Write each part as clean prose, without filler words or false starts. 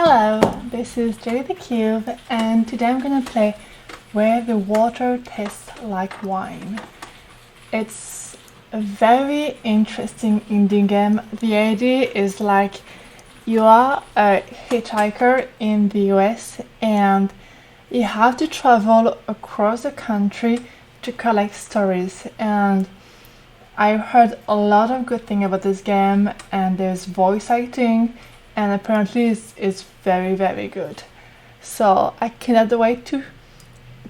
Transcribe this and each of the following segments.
Hello, this is Jelly the Cube, and today I'm gonna play Where the Water Tastes Like Wine. It's a very interesting indie game. The idea is like you are a hitchhiker in the US and you have to travel across the country to collect stories, and I've heard a lot of good things about this game, and there's voice acting, and apparently it's very good. So I cannot wait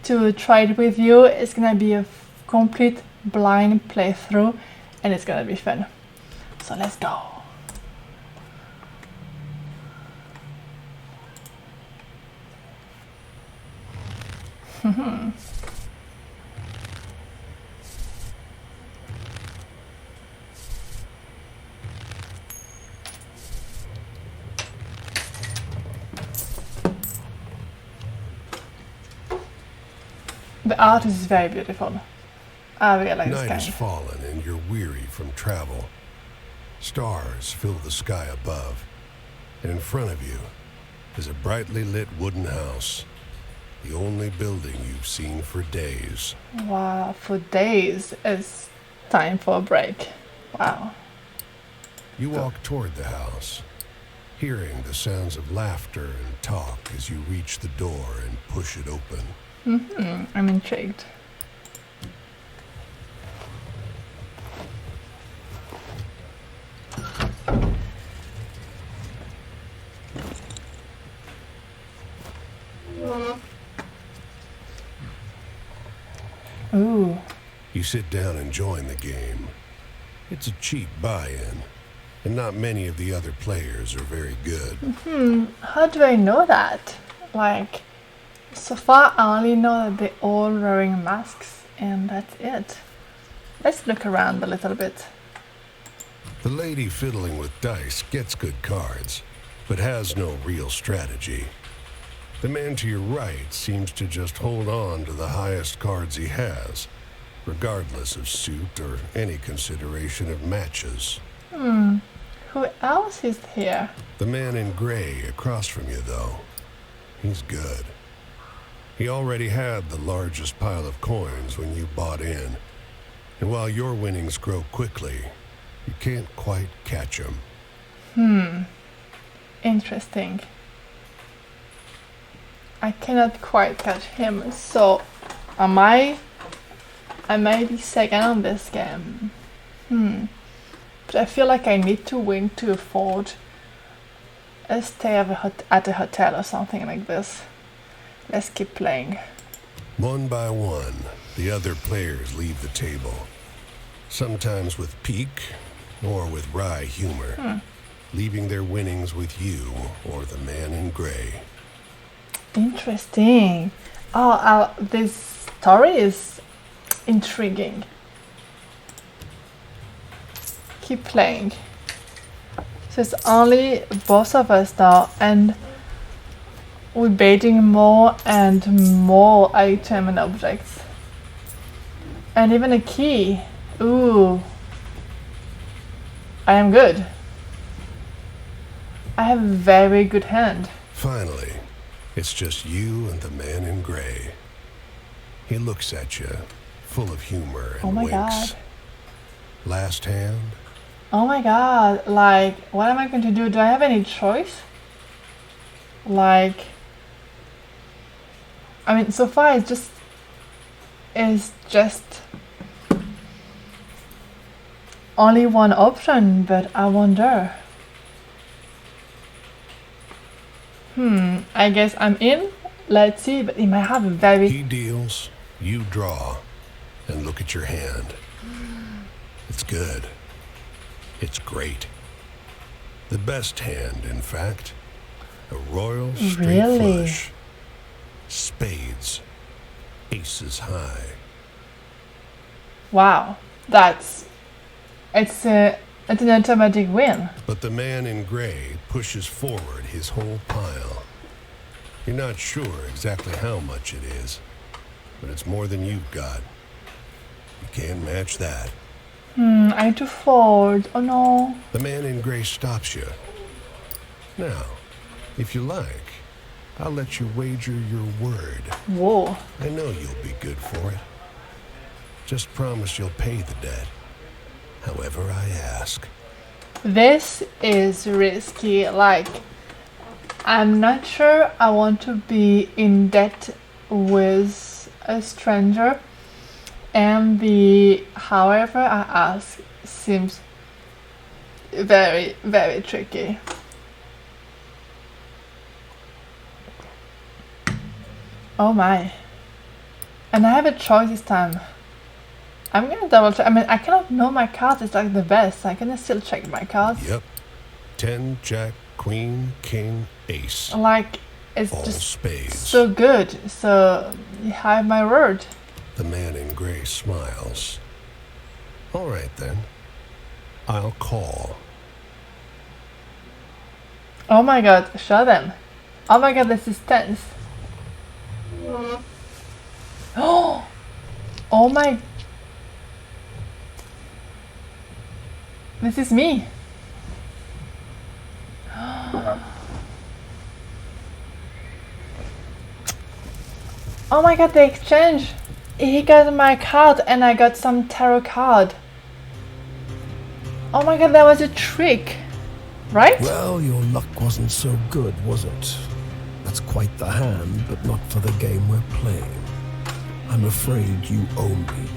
to try it with you. It's gonna be a complete blind playthrough, and it's gonna be fun. So let's go. The art is very beautiful. I really like this Night game. has fallen and you're weary from travel. Stars fill the sky above, and in front of you is a brightly lit wooden house, the only building you've seen for days. Wow, for days it's time for a break. Wow. You walk toward the house, hearing the sounds of laughter and talk as you reach the door and push it open. I'm intrigued. Ooh. You sit down and join the game. It's a cheap buy-in, and not many of the other players are very good. How do I know that? Like, so far I only know that they're all wearing masks, and that's it. Let's look around a little bit. The lady fiddling with dice gets good cards, but has no real strategy. The man to your right seems to just hold on to the highest cards he has, regardless of suit or any consideration of matches. Who else is here? The man in gray across from you, though, he's good. He already had the largest pile of coins when you bought in, and while your winnings grow quickly, you can't quite catch him. Interesting. I cannot quite catch him, so I may be second on this game. But I feel like I need to win to afford a stay at a hotel or something like this. Let's keep playing. One by one, the other players leave the table, sometimes with pique or with wry humor, leaving their winnings with you or the man in gray. Interesting. Oh, this story is intriguing. Keep playing. So it's only both of us now, and we're baiting more and more items and objects. And even a key. Ooh. I am good. I have a very good hand. Finally, it's just you and the man in gray. He looks at you, full of humor and Oh my winks. God. Last hand? Oh my god, like, what am I going to do? Do I have any choice? Like, I mean, so far it's just only one option, but I wonder. I guess I'm in. Let's see, but he might have a very... He deals, you draw, and look at your hand. It's good. It's great. The best hand, in fact. A royal straight Really? flush. Spades. Aces high. Wow, it's an automatic win. But the man in gray pushes forward his whole pile. You're not sure exactly how much it is, but it's more than you've got. You can't match that. I need to fold. Oh no. The man in gray stops you. Now, If you like, I'll let you wager your word. Whoa. I know you'll be good for it. Just promise you'll pay the debt, however I ask. This is risky. Like, I'm not sure I want to be in debt with a stranger, and the however I ask seems very, very tricky. Oh my. And I have a choice this time. I'm gonna double check. I mean, I cannot know my cards. It's like the best. I can still check my cards. Yep. 10, Jack, Queen, King, Ace. Like, it's All just spades. so good. So, you have my word. The man in gray smiles. All right then. I'll call. Oh my god, show them. Oh my god, this is tense. Oh my. This is me. Oh my god, the exchange. He got my card and I got some tarot card. Oh my god, that was a trick. Right? Well, your luck wasn't so good, was it? That's quite the hand, but not for the game we're playing. I'm afraid you owe me.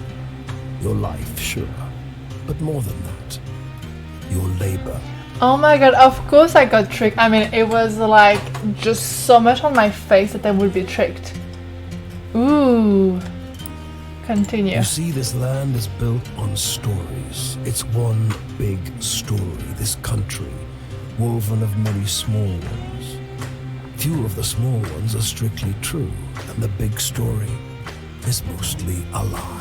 Your life, sure. But more than that, your labor. Oh my god, of course I got tricked. I mean, it was like just so much on my face that I would be tricked. Ooh. Continue. You see, this land is built on stories. It's one big story, this country, woven of many small ones. Few of the small ones are strictly true, and the big story is mostly a lie.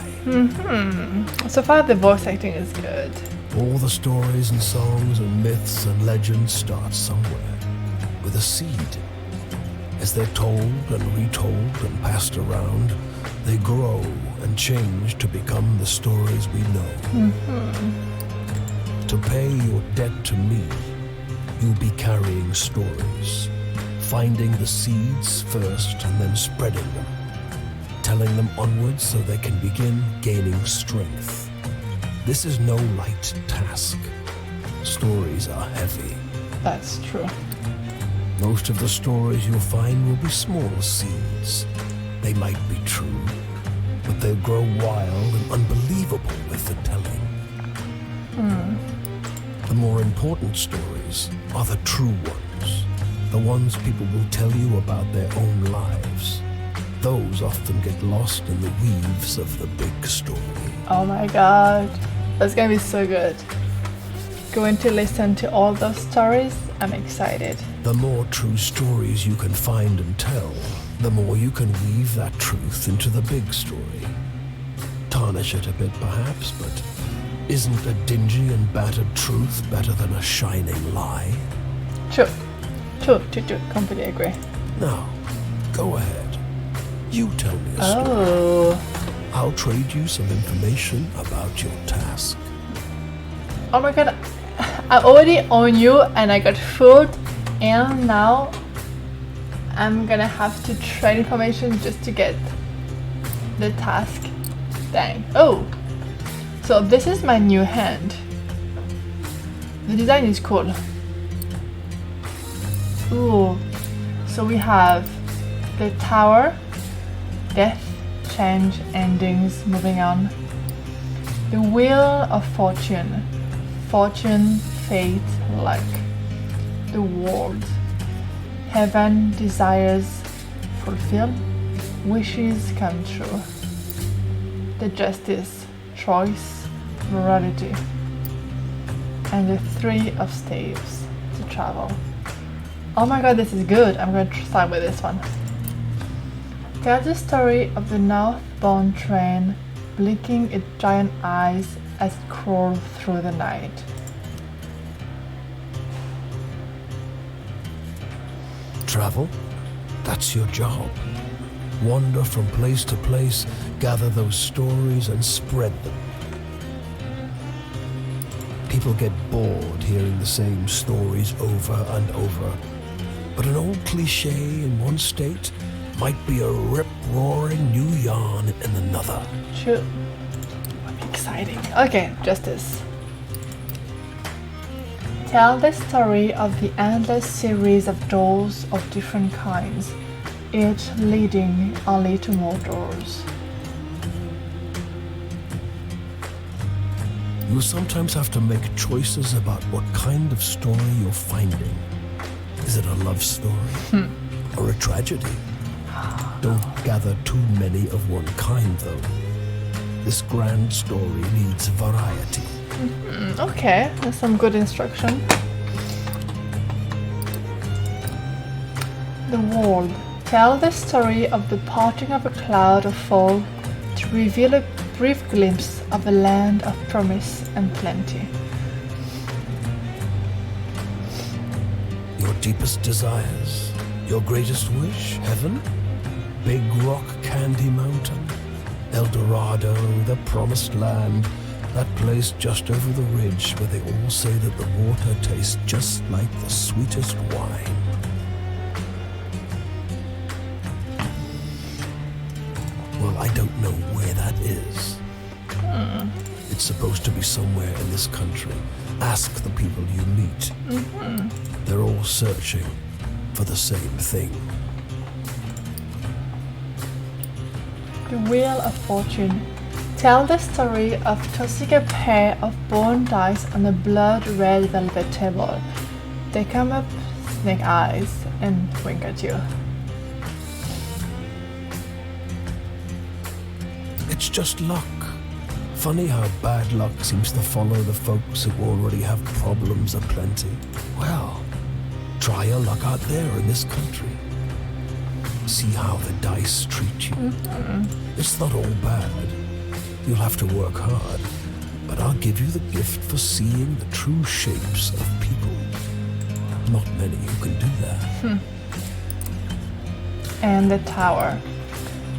So far the voice acting is good. All the stories and songs and myths and legends start somewhere, with a seed. As they're told and retold and passed around, they grow and change to become the stories we know. To pay your debt to me, you'll be carrying stories, finding the seeds first and then spreading them, telling them onwards so they can begin gaining strength. This is no light task. Stories are heavy. That's true. Most of the stories you'll find will be small seeds. They might be true, but they'll grow wild and unbelievable with the telling. The more important stories are the true ones, the ones people will tell you about their own lives. Those often get lost in the weaves of the big story. Oh my god. That's gonna be so good. Going to listen to all those stories. I'm excited. The more true stories you can find and tell, the more you can weave that truth into the big story. Tarnish it a bit perhaps, but isn't a dingy and battered truth better than a shining lie? True. Completely agree. Now, go ahead. You tell me a story. Oh. I'll trade you some information about your task. Oh my god. I already own you and I got fooled, and now I'm gonna have to trade information just to get the task. Dang. Oh. So this is my new hand. The design is cool. Ooh. So we have the tower, death, change, endings, moving on. The wheel of fortune, fortune, fate, luck. The world, heaven, desires fulfilled, wishes come true. The justice, choice, morality. And the three of staves, to travel. Oh my god, this is good. I'm going to start with this one. Tell the story of the northbound train blinking its giant eyes as it crawled through the night. Travel? That's your job. Wander from place to place, gather those stories and spread them. People get bored hearing the same stories over and over. But an old cliche in one state might be a rip-roaring new yarn in another. True. Exciting. Okay, justice. Tell the story of the endless series of doors of different kinds, each leading only to more doors. You sometimes have to make choices about what kind of story you're finding. Is it a love story? Or a tragedy? Don't gather too many of one kind, though. This grand story needs variety. Okay, that's some good instruction. The world. Tell the story of the parting of a cloud of fog to reveal a brief glimpse of a land of promise and plenty. Your deepest desires, your greatest wish, heaven? Big Rock Candy Mountain, El Dorado, the promised land, that place just over the ridge where they all say that the water tastes just like the sweetest wine. Well, I don't know where that is. It's supposed to be somewhere in this country. Ask the people you meet. They're all searching for the same thing. The Wheel of Fortune. Tell the story of tossing a pair of bone dice on a blood-red velvet table. They come up, snake eyes, and wink at you. It's just luck. Funny how bad luck seems to follow the folks who already have problems aplenty. Well, try your luck out there in this country. See how the dice treat you. It's not all bad. You'll have to work hard, but I'll give you the gift for seeing the true shapes of people. Not many who can do that. And the Tower.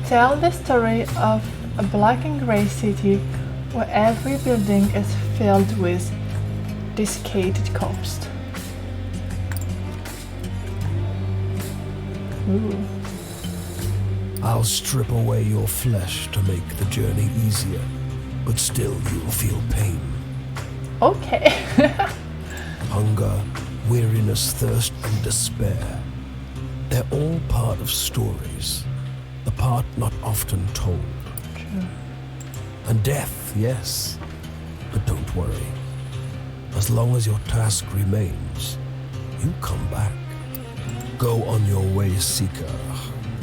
Tell the story of a black and grey city where every building is filled with desiccated corpses. Ooh. I'll strip away your flesh to make the journey easier, but still you'll feel pain. Okay. Hunger, weariness, thirst, and despair. They're all part of stories, the part not often told. True. And death, yes, but don't worry. As long as your task remains, you come back. Go on your way, Seeker.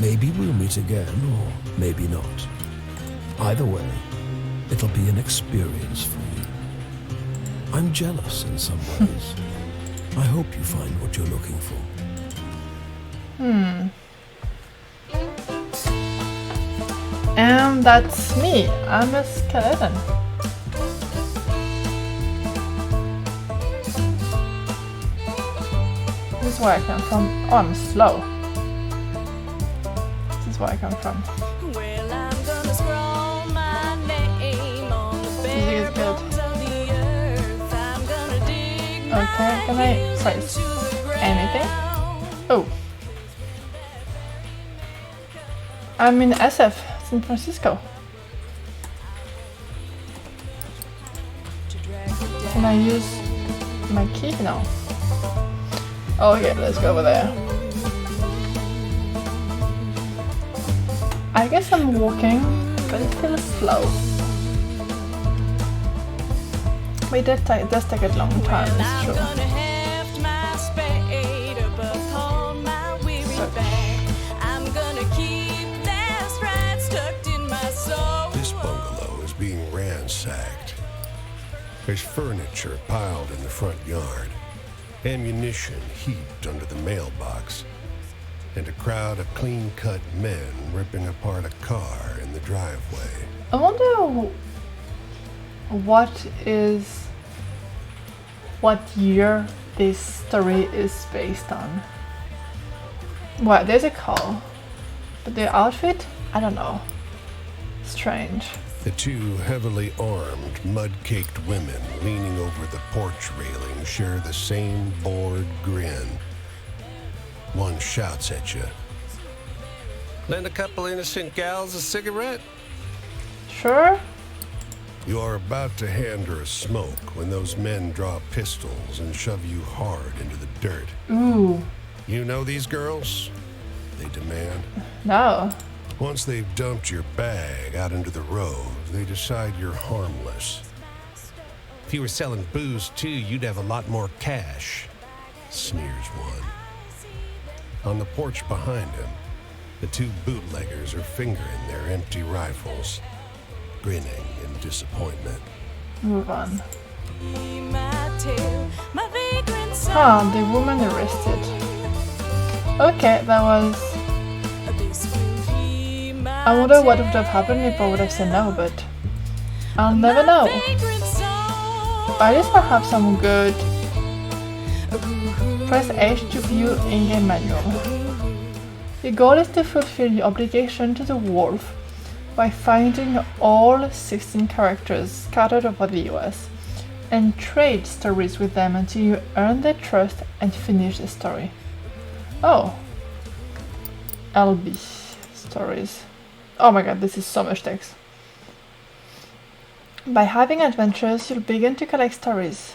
Maybe we'll meet again, or maybe not. Either way, it'll be an experience for you. I'm jealous in some ways. I hope you find what you're looking for. And that's me. I'm a skeleton. This is where I come from. Oh, I'm slow. This is where I come from. Well, I'm gonna scroll my name on the bare bones of the earth. I'm gonna dig Okay, can I place anything? Oh. I'm in SF, San Francisco. Can I use my key? No. Okay, let's go over there. I guess I'm walking, but it feels slow. But it does take a long time, it's true. This bungalow is being ransacked. There's furniture piled in the front yard, ammunition heaped under the mailbox, and a crowd of clean-cut men ripping apart a car in the driveway. I wonder what year this story is based on. Well, there's a car, but the outfit, I don't know. Strange. The two heavily armed, mud-caked women leaning over the porch railing share the same bored grin. one shouts at you. Lend a couple innocent gals a cigarette? Sure. You are about to hand her a smoke when those men draw pistols and shove you hard into the dirt. Ooh. You know these girls? They demand. No. Once they've dumped your bag out into the road, they decide you're harmless. If you were selling booze too, you'd have a lot more cash, sneers one. On the porch behind him, the two bootleggers are fingering their empty rifles, grinning in disappointment. Move on. My tail, my vagrant Ah, the woman arrested. Okay, that was... I wonder what would have happened if I would have said no, but I'll never know. At least I have some good. Press H to view in-game manual. The goal is to fulfill your obligation to the wolf by finding all 16 characters scattered over the US and trade stories with them until you earn their trust and finish the story. Oh. LB stories. Oh my god, this is so much text. By having adventures, you'll begin to collect stories.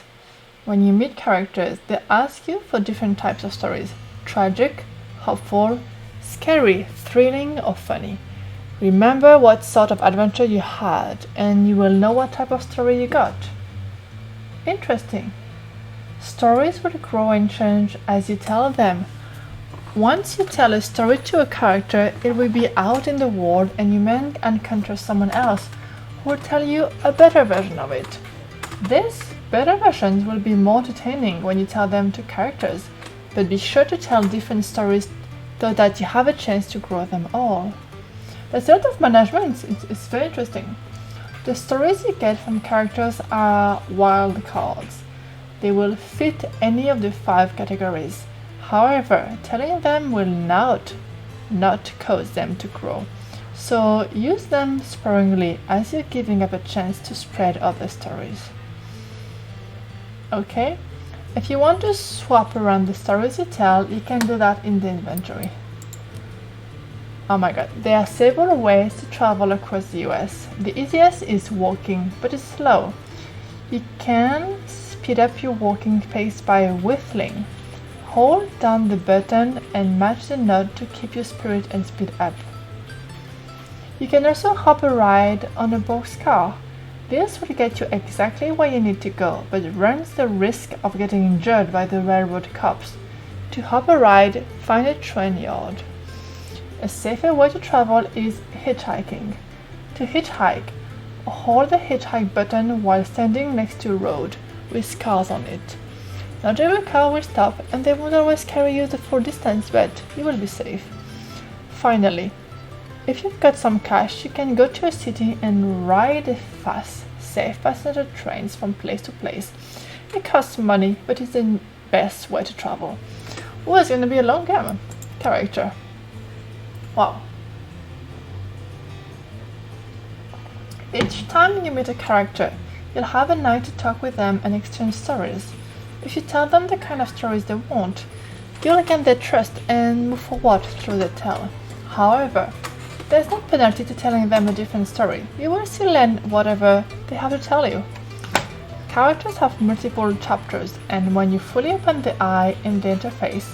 When you meet characters, they ask you for different types of stories. Tragic, hopeful, scary, thrilling, or funny. Remember what sort of adventure you had, and you will know what type of story you got. Interesting. Stories will grow and change as you tell them. Once you tell a story to a character, it will be out in the world and you may encounter someone else who will tell you a better version of it. These better versions will be more entertaining when you tell them to characters, but be sure to tell different stories so that you have a chance to grow them all. There's a lot of management, it's very interesting. The stories you get from characters are wild cards. They will fit any of the 5 categories. However, telling them will not cause them to grow. So use them sparingly as you're giving up a chance to spread other stories. Okay? If you want to swap around the stories you tell, you can do that in the inventory. Oh my god, there are several ways to travel across the US. The easiest is walking, but it's slow. You can speed up your walking pace by whistling. Hold down the button and match the note to keep your spirit and speed up. You can also hop a ride on a boxcar. This will get you exactly where you need to go, but runs the risk of getting injured by the railroad cops. To hop a ride, find a train yard. A safer way to travel is hitchhiking. To hitchhike, hold the hitchhike button while standing next to a road with cars on it. Not every car will stop and they won't always carry you the full distance, but you will be safe. Finally, if you've got some cash, you can go to a city and ride fast, safe passenger trains from place to place. It costs money, but it's the best way to travel. Oh, it's going to be a long game. Character. Wow. Each time you meet a character, you'll have a night to talk with them and exchange stories. If you tell them the kind of stories they want, you'll gain their trust and move forward through the tale. However, there's no penalty to telling them a different story. You will still learn whatever they have to tell you. Characters have multiple chapters, and when you fully open the eye in the interface,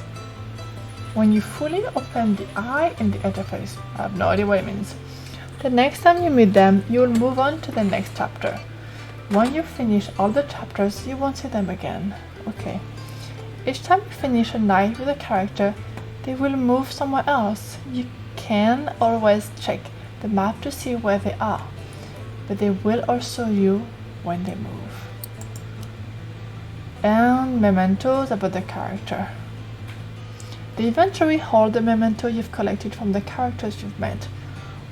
I have no idea what it means. The next time you meet them, you will move on to the next chapter. When you finish all the chapters, you won't see them again. Okay. Each time you finish a night with a character, they will move somewhere else. You can always check the map to see where they are, but they will also you when they move. And mementos about the character. The inventory holds the memento you've collected from the characters you've met.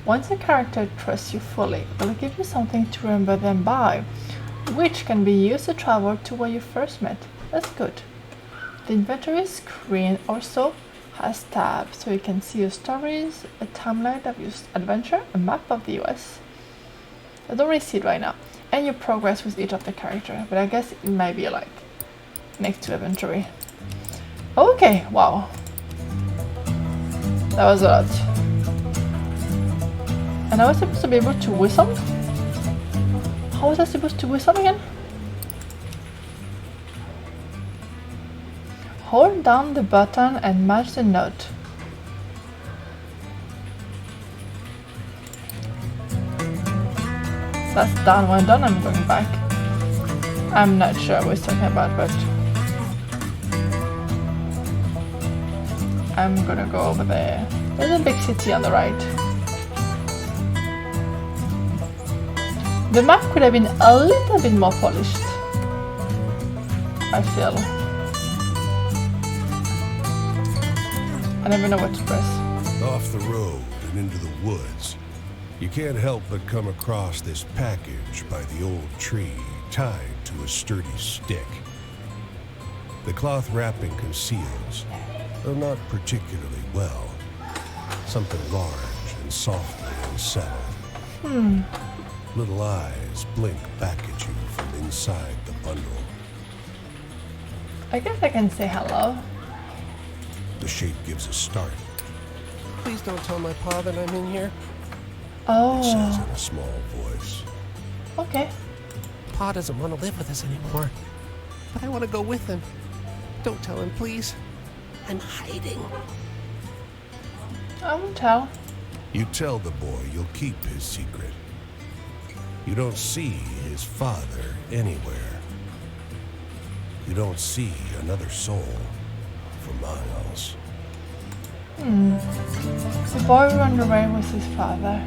Once a character trusts you fully, it will give you something to remember them by, which can be used to travel to where you first met. That's good. The inventory screen also has tabs so you can see your stories, a timeline of your adventure, a map of the US. I don't really see it right now. And your progress with each of the character, but I guess it might be like next to inventory. Okay, wow. That was a lot. And I was supposed to be able to whistle? How was I supposed to whistle again? Hold down the button and match the note. That's done. When done, I'm going back. I'm not sure what he's talking about, but I'm gonna go over there. There's a big city on the right. The map could have been a little bit more polished, I feel. I never know what to press. Off the road and into the woods, you can't help but come across this package by the old tree tied to a sturdy stick. The cloth wrapping conceals, though not particularly well, something large and softly unsettled. Little eyes blink back at you from inside the bundle. I guess I can say hello. The shape gives a start. Please don't tell my pa that I'm in here. It says Oh, in a small voice. okay. Pa doesn't want to live with us anymore. But I want to go with him. Don't tell him, please. I'm hiding. I won't tell. You tell the boy you'll keep his secret. You don't see his father anywhere. You don't see another soul for miles. The boy who ran away was his father.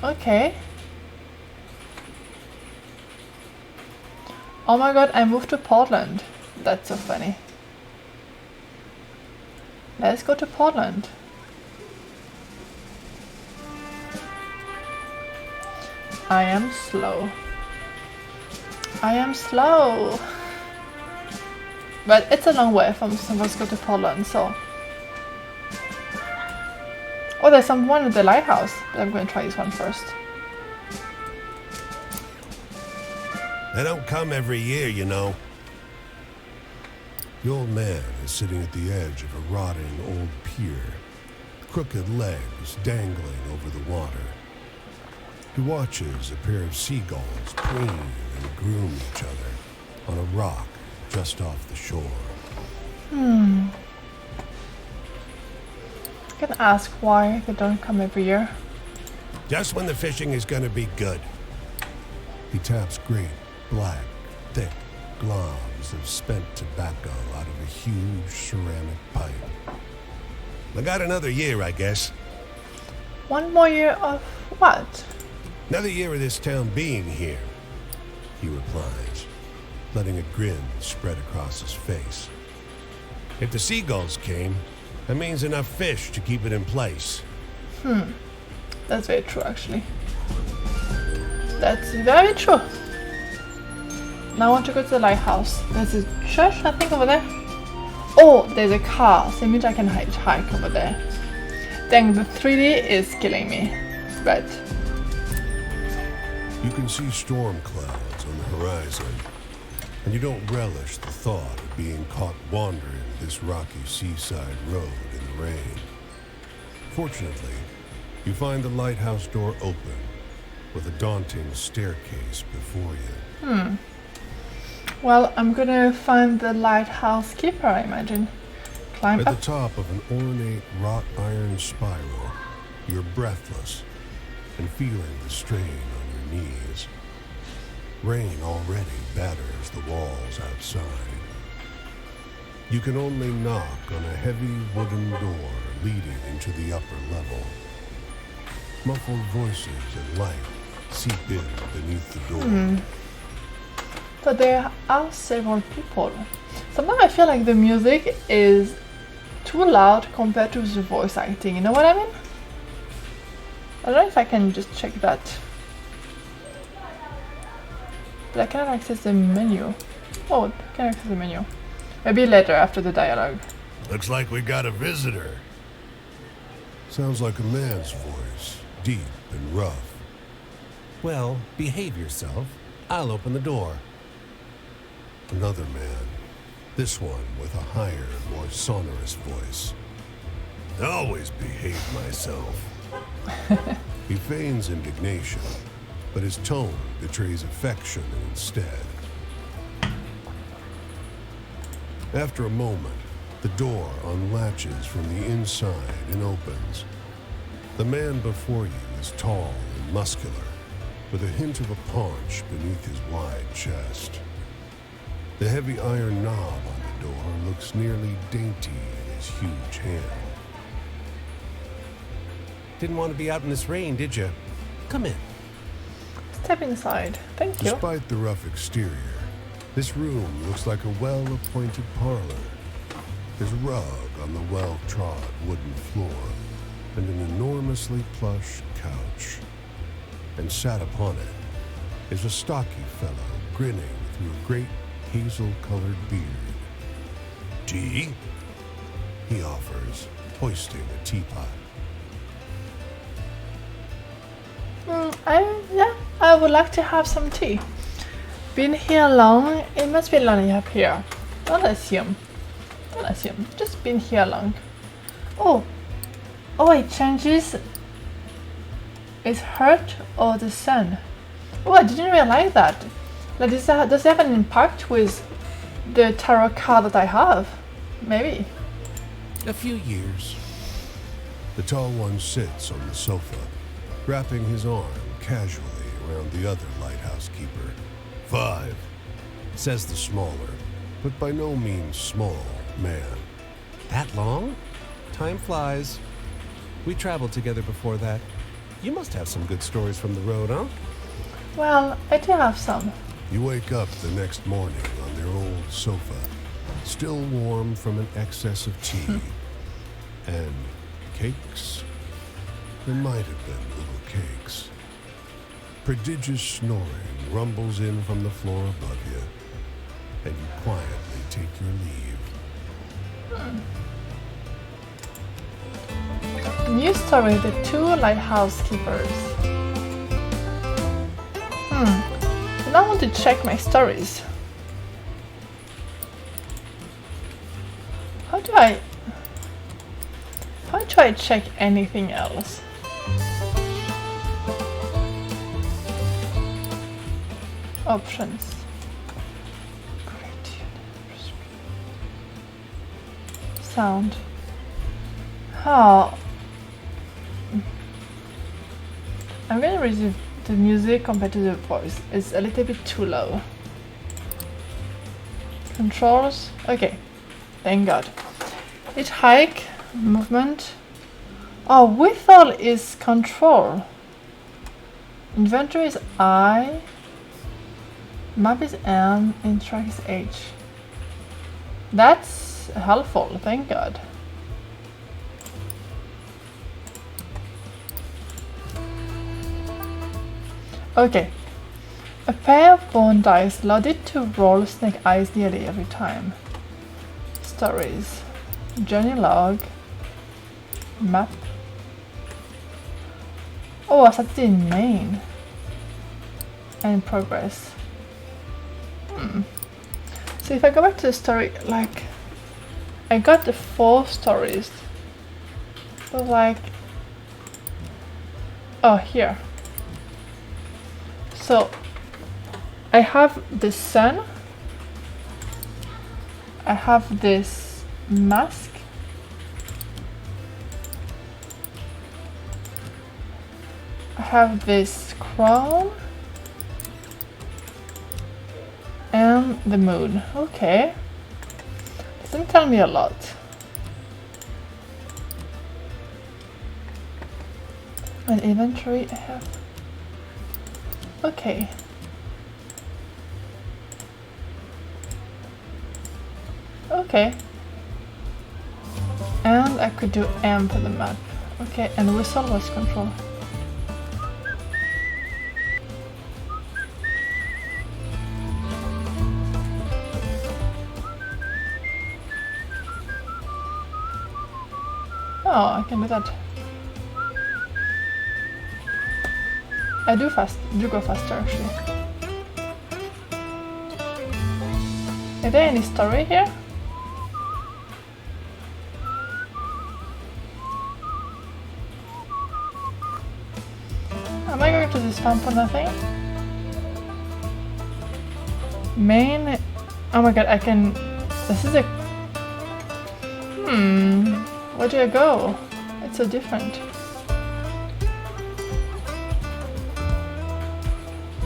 Okay. Oh my god, I moved to Portland. That's so funny. Let's go to Portland. I am slow. I am slow. But it's a long way from supposed to go to Portland, so. Oh, there's someone at the lighthouse, but I'm going to try this one first. They don't come every year, you know. The old man is sitting at the edge of a rotting old pier, crooked legs dangling over the water. He watches a pair of seagulls preen and groom each other on a rock just off the shore. I can ask why they don't come every year. Just when the fishing is gonna be good. He taps great, black, thick globs of spent tobacco out of a huge ceramic pipe. I got another year, I guess. One more year of what? Another year of this town being here, he replies, letting a grin spread across his face. If the seagulls came, that means enough fish to keep it in place. That's very true, actually. That's very true. Now I want to go to the lighthouse. There's a church, I think, over there. Oh, there's a car, so it means I can hike over there. Dang, the 3D is killing me. But You can see storm clouds on the horizon, and you don't relish the thought of being caught wandering this rocky seaside road in the rain. Fortunately, you find the lighthouse door open, with a daunting staircase before you. well, I'm gonna find the lighthouse keeper, I imagine. Climb At up. the top of an ornate wrought iron spiral, you're breathless and feeling the strain on your knees. Rain already batters the walls outside. You can only knock on a heavy wooden door leading into the upper level. Muffled voices and light seep in beneath the door. But there are several people. Sometimes I feel like the music is too loud compared to the voice acting. You know what I mean? I don't know if I can just check that. But I cannot access the menu. Oh, I can access the menu. Maybe later after the dialogue. Looks like we got a visitor. Sounds like a man's voice, deep and rough. Well, behave yourself. I'll open the door. Another man, this one with a higher, more sonorous voice. I always behave myself. He feigns indignation, but his tone betrays affection instead. After a moment, the door unlatches from the inside and opens. The man before you is tall and muscular, with a hint of a paunch beneath his wide chest. The heavy iron knob on the door looks nearly dainty in his huge hand. Didn't want to be out in this rain, did you? Come in. Step inside. Thank you. Despite the rough exterior, this room looks like a well-appointed parlor. There's a rug on the well-trod wooden floor and an enormously plush couch. And sat upon it is a stocky fellow grinning through a great hazel-colored beard. Tea? He offers, hoisting a teapot. I would like to have some tea. Been here long? It must be long up here. Don't assume. Don't assume. Just been here long. Oh, it changes. Is hurt or the sun? Oh, I didn't realize that. Like, does it have an impact with the tarot card that I have? Maybe. A few years. The tall one sits on the sofa, wrapping his arm casually around the other lighthouse keeper. 5, says the smaller, but by no means small, man. That long? Time flies. We traveled together before that. You must have some good stories from the road, huh? Well, I do have some. You wake up the next morning on their old sofa, still warm from an excess of tea. And cakes? There might have been little cakes. Prodigious snoring rumbles in from the floor above you, and you quietly take your leave. New story, the 2 lighthouse keepers. Now I want to check my stories. How do I check anything else? Options. Sound. Oh. I'm gonna reduce the music compared to the voice. It's a little bit too low. Controls. Okay. Thank God. Hitchhike. Movement. Oh, withal is control. Inventory is I. Map is M. Interact is H. That's helpful. Thank God. Okay. A pair of bone dice loaded to roll snake eyes nearly every time. Stories. Journey log. Map. Oh, I started in main. And progress. So if I go back to the story, like, I got the 4 stories. But like, oh, here. So I have the sun. I have this mask. I have this crown. And the moon. Okay. Doesn't tell me a lot. An inventory I have. Okay. Okay. And I could do M for the map. Okay, and whistle was control. Oh, I can do that. I do go faster actually. Is there any story here? to this farm for nothing? Main. Oh my god, I can. This is a. Where do I go? It's so different.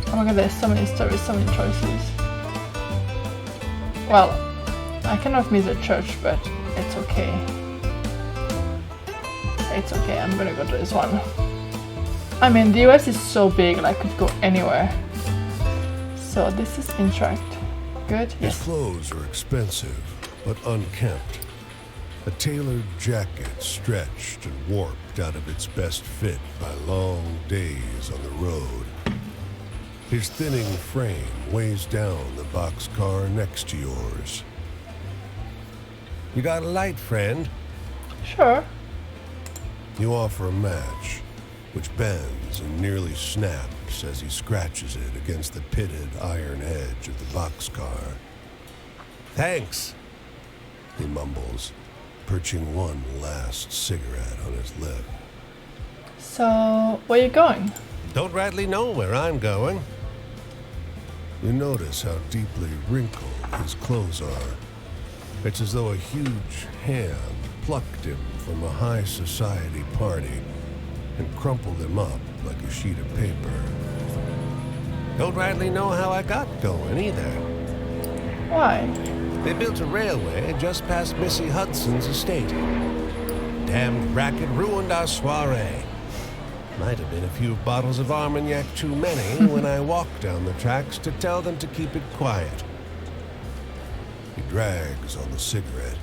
Oh my god, there's so many stories, so many choices. Well, I cannot miss a church, but it's okay. It's okay, I'm gonna go to this one. I mean, the US is so big, like, I could go anywhere. So this is Interact. Good? His Yes. clothes are expensive, but unkempt. A tailored jacket stretched and warped out of its best fit by long days on the road. His thinning frame weighs down the boxcar next to yours. You got a light, friend? Sure. You offer a match, which bends and nearly snaps as he scratches it against the pitted iron edge of the boxcar. Thanks, he mumbles, perching one last cigarette on his lip. So, where you going? Don't rightly know where I'm going. You notice how deeply wrinkled his clothes are. It's as though a huge hand plucked him from a high society party and crumpled him up like a sheet of paper. Don't rightly know how I got going either. Why? They built a railway just past Missy Hudson's estate. Damned racket ruined our soiree. Might have been a few bottles of Armagnac too many when I walked down the tracks to tell them to keep it quiet. He drags on the cigarette,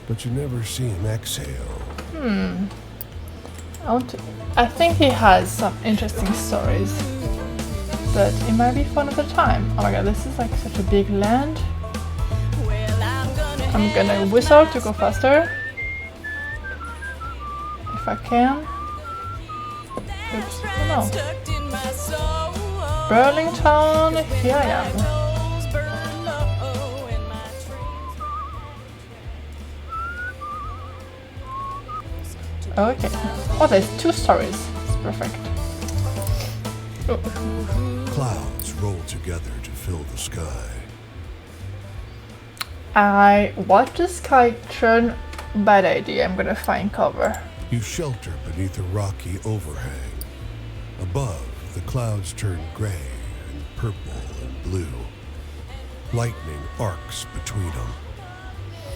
but you never see him exhale. I think he has some interesting stories, but it might be for another time. Oh my god, this is like such a big land. I'm gonna whistle to go faster. If I can. Oops, oh no. Burlington, here I am. Okay. Oh, there's two stories. It's perfect. Oh. Clouds roll together to fill the sky. I watch the sky turn. Bad idea. I'm gonna find cover. You shelter beneath a rocky overhang. Above, the clouds turn gray and purple and blue. Lightning arcs between them.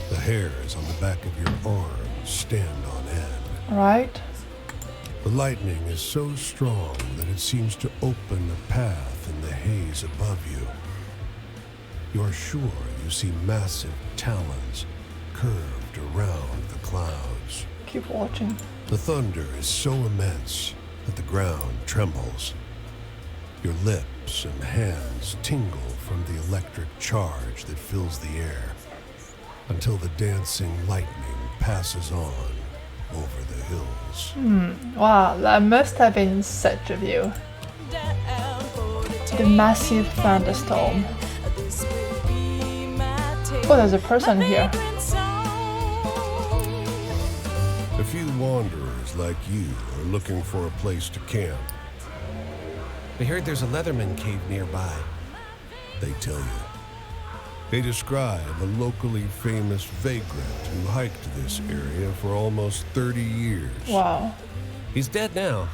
The hairs on the back of your arms stand on end. Right? The lightning is so strong that it seems to open a path in the haze above you. You're sure you see massive talons curved around the clouds. Keep watching. The thunder is so immense that the ground trembles. Your lips and hands tingle from the electric charge that fills the air until the dancing lightning passes on over the hills. Wow, that must have been such a view. The massive thunderstorm. Oh, there's a person here. A few wanderers like you are looking for a place to camp. We heard there's a Leatherman cave nearby. They tell you. They describe a locally famous vagrant who hiked this area for almost 30 years. Wow. He's dead now,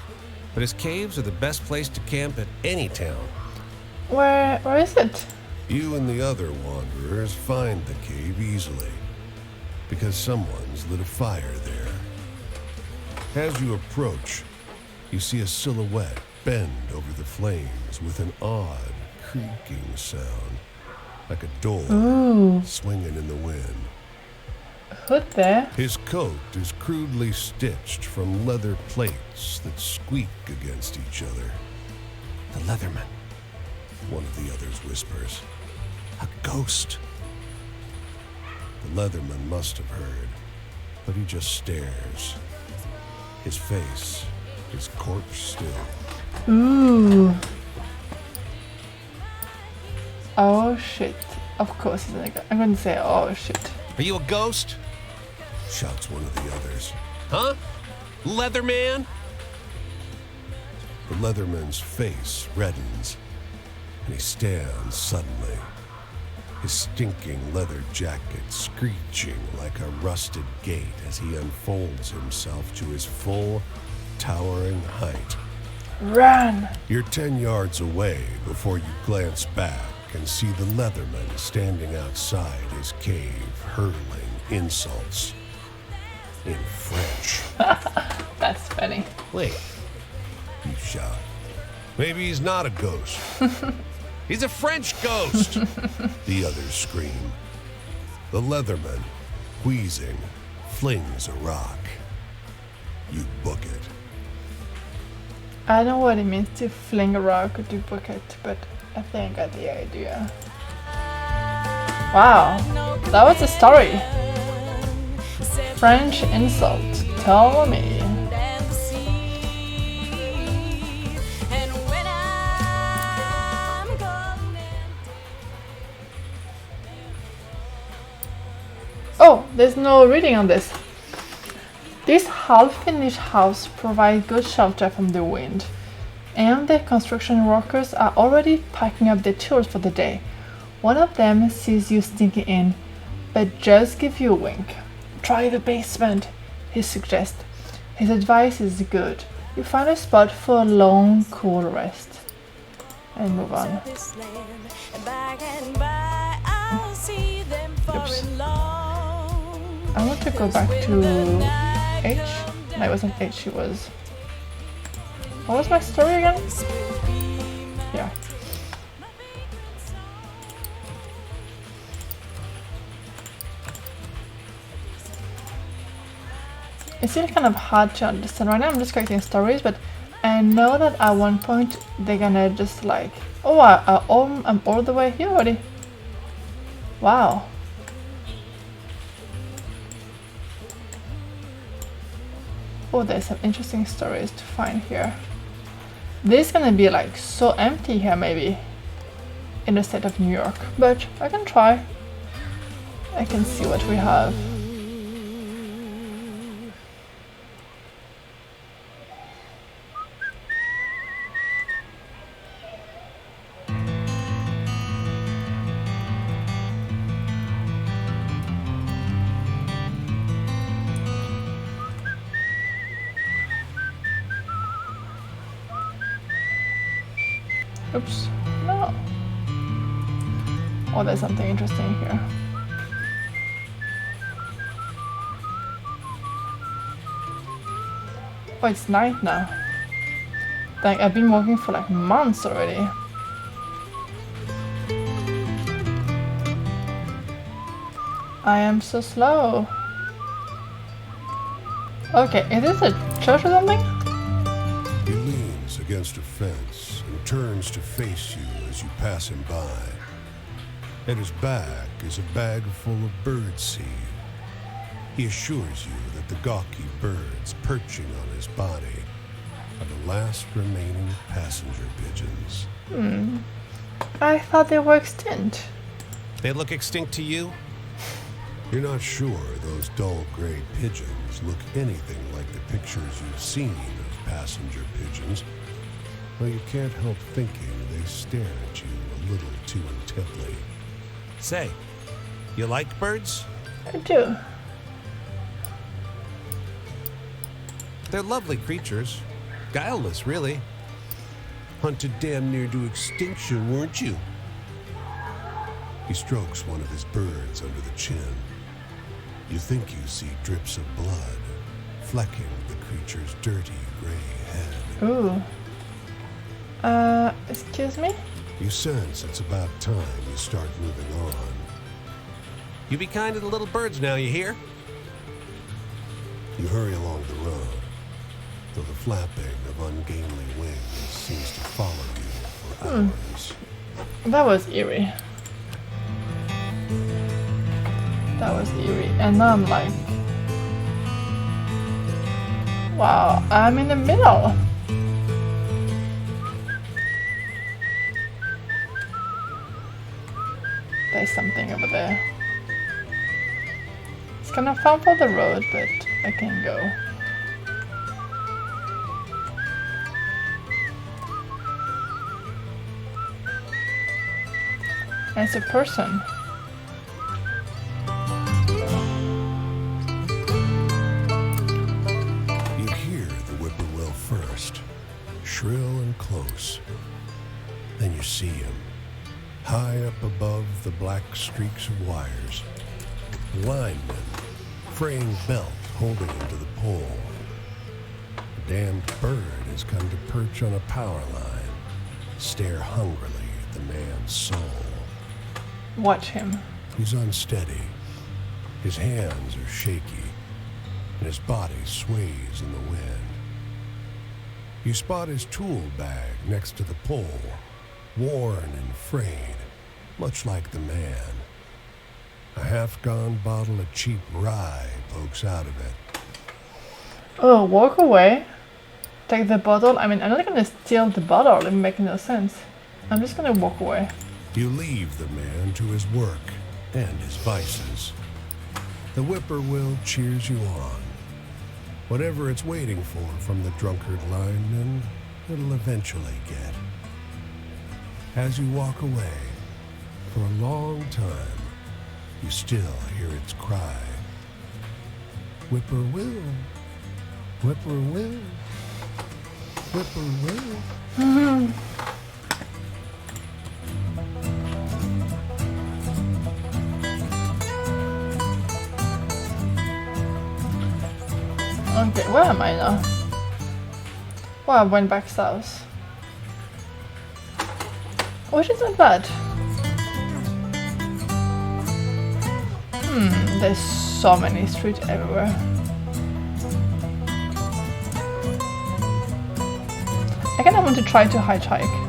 but his caves are the best place to camp at any town. Where is it? You and the other wanderers find the cave easily, because someone's lit a fire there. As you approach, you see a silhouette bend over the flames with an odd creaking sound, like a door swinging in the wind. Hood there. His coat is crudely stitched from leather plates that squeak against each other. The Leatherman. One of the others whispers. A ghost. The Leatherman must have heard, but he just stares. His face is corpse still. Ooh. Oh shit. Of course it's like I'm gonna say oh shit. Are you a ghost? Shouts one of the others. Huh? Leatherman? The Leatherman's face reddens, and he stands suddenly, his stinking leather jacket screeching like a rusted gate as he unfolds himself to his full, towering height. Run! You're 10 yards away before you glance back and see the Leatherman standing outside his cave, hurling insults in French. That's funny. Wait, you shout. Maybe he's not a ghost. He's a French ghost! The others scream. The Leatherman, wheezing, flings a rock. You book it. I don't know what it means to fling a rock or to book it, but I think I got the idea. Wow, that was a story. French insult, tell me. Oh, there's no reading on this. This half-finished house provides good shelter from the wind, and the construction workers are already packing up their tools for the day. One of them sees you sneaking in, but just gives you a wink. Try the basement, he suggests. His advice is good. You find a spot for a long, cool rest. And move on. Oops. I want to go back to H? No, it wasn't H, it was... What was my story again? Yeah. It's still kind of hard to understand right now. I'm just collecting stories, but I know that at one point they're gonna just like... Oh, I'm all the way here already. Wow. Oh, there's some interesting stories to find here. This is gonna be like so empty here maybe in the state of New York, but I can try. I can see what we have. Oops, no. Oh, there's something interesting here. Oh, it's night now. Like, I've been working for like months already. I am so slow. Okay, is this a church or something? He leans against a fence and turns to face you as you pass him by. At his back is a bag full of birdseed. He assures you that the gawky birds perching on his body are the last remaining passenger pigeons. I thought they were extinct. They look extinct to you? You're not sure those dull gray pigeons look anything like the pictures you've seen of passenger pigeons, though you can't help thinking they stare at you a little too intently. Say, you like birds? I do. They're lovely creatures. Guileless, really. Hunted damn near to extinction, weren't you? He strokes one of his birds under the chin. You think you see drips of blood flecking the creature's dirty gray head. Ooh. Excuse me? You sense it's about time you start moving on. You be kind to the little birds now, you hear? You hurry along the road, though the flapping of ungainly wings seems to follow you for hours. That was eerie. That was eerie. And now I'm like... Wow, I'm in the middle. There's something over there. It's kind of far for the road, but I can go. as a person. You hear the whippoorwill first, shrill and close. Then you see him, high up above the black streaks of wires. The lineman, fraying belt holding him to the pole. The damned bird has come to perch on a power line, stare hungrily at the man's soul. Watch him. He's unsteady. His hands are shaky, and his body sways in the wind. You spot his tool bag next to the pole, worn and frayed, much like the man. A half-gone bottle of cheap rye pokes out of it. Oh, walk away. Take the bottle. I mean, I'm not gonna steal the bottle. It makes no sense. I'm just gonna walk away. You leave the man to his work and his vices. The whippoorwill cheers you on. Whatever it's waiting for from the drunkard lineman, it'll eventually get. As you walk away, for a long time, you still hear its cry. Whippoorwill, whippoorwill, whippoorwill. Okay, where am I now? Well, I went back south. Which isn't bad. There's so many streets everywhere. I kind of want to try to hitchhike.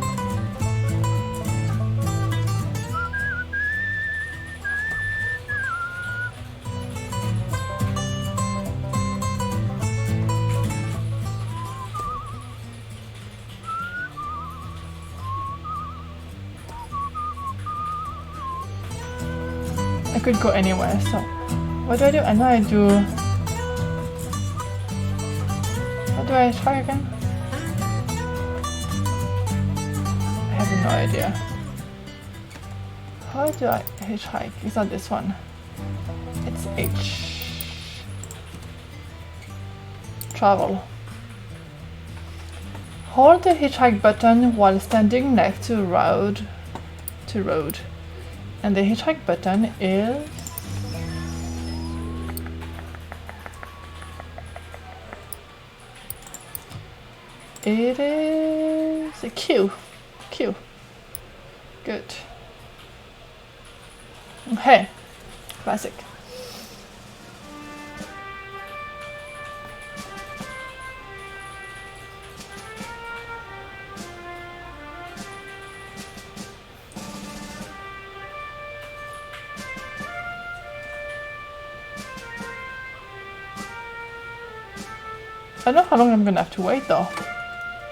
I could go anywhere, so what do? And now I do. How do I try again? I have no idea. How do I hitchhike? It's not this one. It's H. Travel. Hold the hitchhike button while standing next to road. And the hitchhike button is it is a Q. Good. Okay. Classic. I don't know how long I'm gonna have to wait though.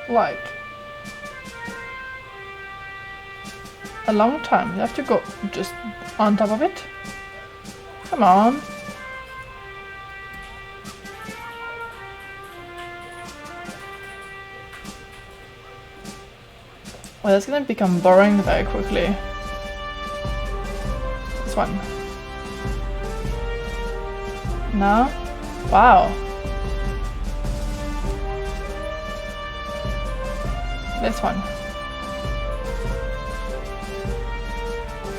Like a long time. You have to go just on top of it. Come on. Well, that's gonna become boring very quickly. This one. No? Wow. This one.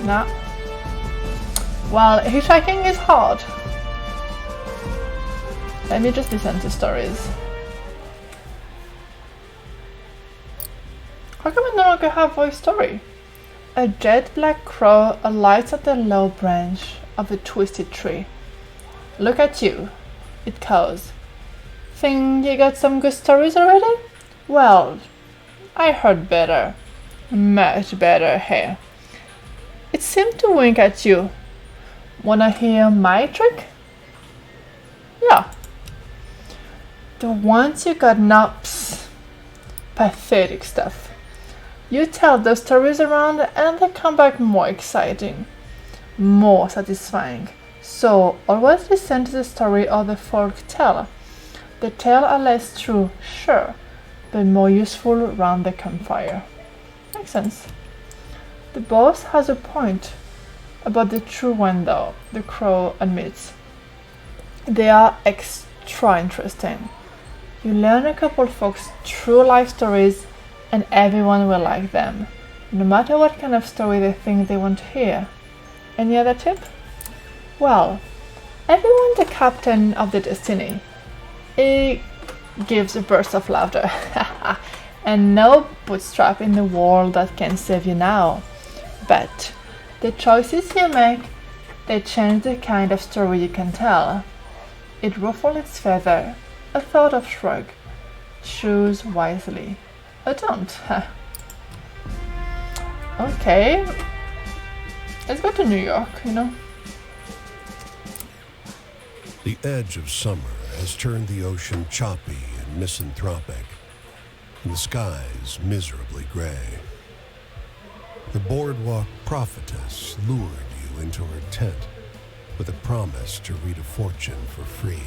No. Well, hitchhiking is hard. Let me just listen to stories. How come I no longer have voice story? A jet black crow alights at the low branch of a twisted tree. Look at you, it caws. Think you got some good stories already? Well, I heard better. Much better here. It seemed to wink at you. Wanna hear my trick? Yeah. The ones you got naps. Pathetic stuff. You tell those stories around and they come back more exciting. More satisfying. So always listen to the story of the folk tell. The tale are less true, sure, but more useful round the campfire. Makes sense. The boss has a point about the true one though, the crow admits. They are extra interesting. You learn a couple folks' true life stories and everyone will like them, no matter what kind of story they think they want to hear. Any other tip? Well, everyone's the captain of the destiny. It gives a burst of laughter. And no bootstrap in the world that can save you now. But the choices you make, they change the kind of story you can tell. It ruffles its feather, a thought of shrug. Choose wisely. Or don't. Okay. Let's go to New York, you know. The edge of summer has turned the ocean choppy and misanthropic, and the skies miserably gray. The boardwalk prophetess lured you into her tent with a promise to read a fortune for free.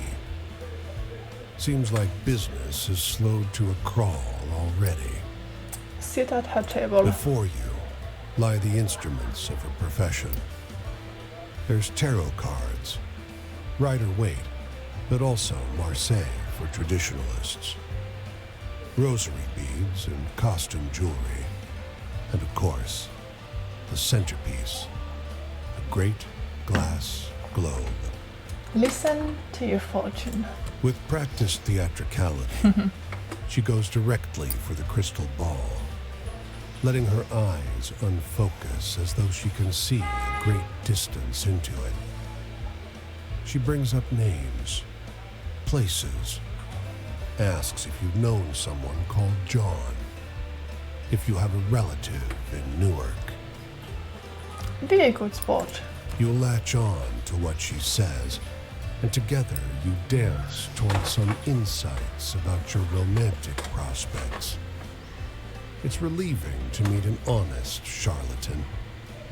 Seems like business has slowed to a crawl already. Sit at her table. Before you lie the instruments of her profession. There's tarot cards, Rider-Waite, but also Marseille for traditionalists, rosary beads and costume jewelry, and of course, the centerpiece, a great glass globe. Listen to your fortune. With practiced theatricality, she goes directly for the crystal ball, letting her eyes unfocus as though she can see a great distance into it. She brings up names, places, asks if you've known someone called John, if you have a relative in Newark. Be a good sport. You latch on to what she says, and together you dance towards some insights about your romantic prospects. It's relieving to meet an honest charlatan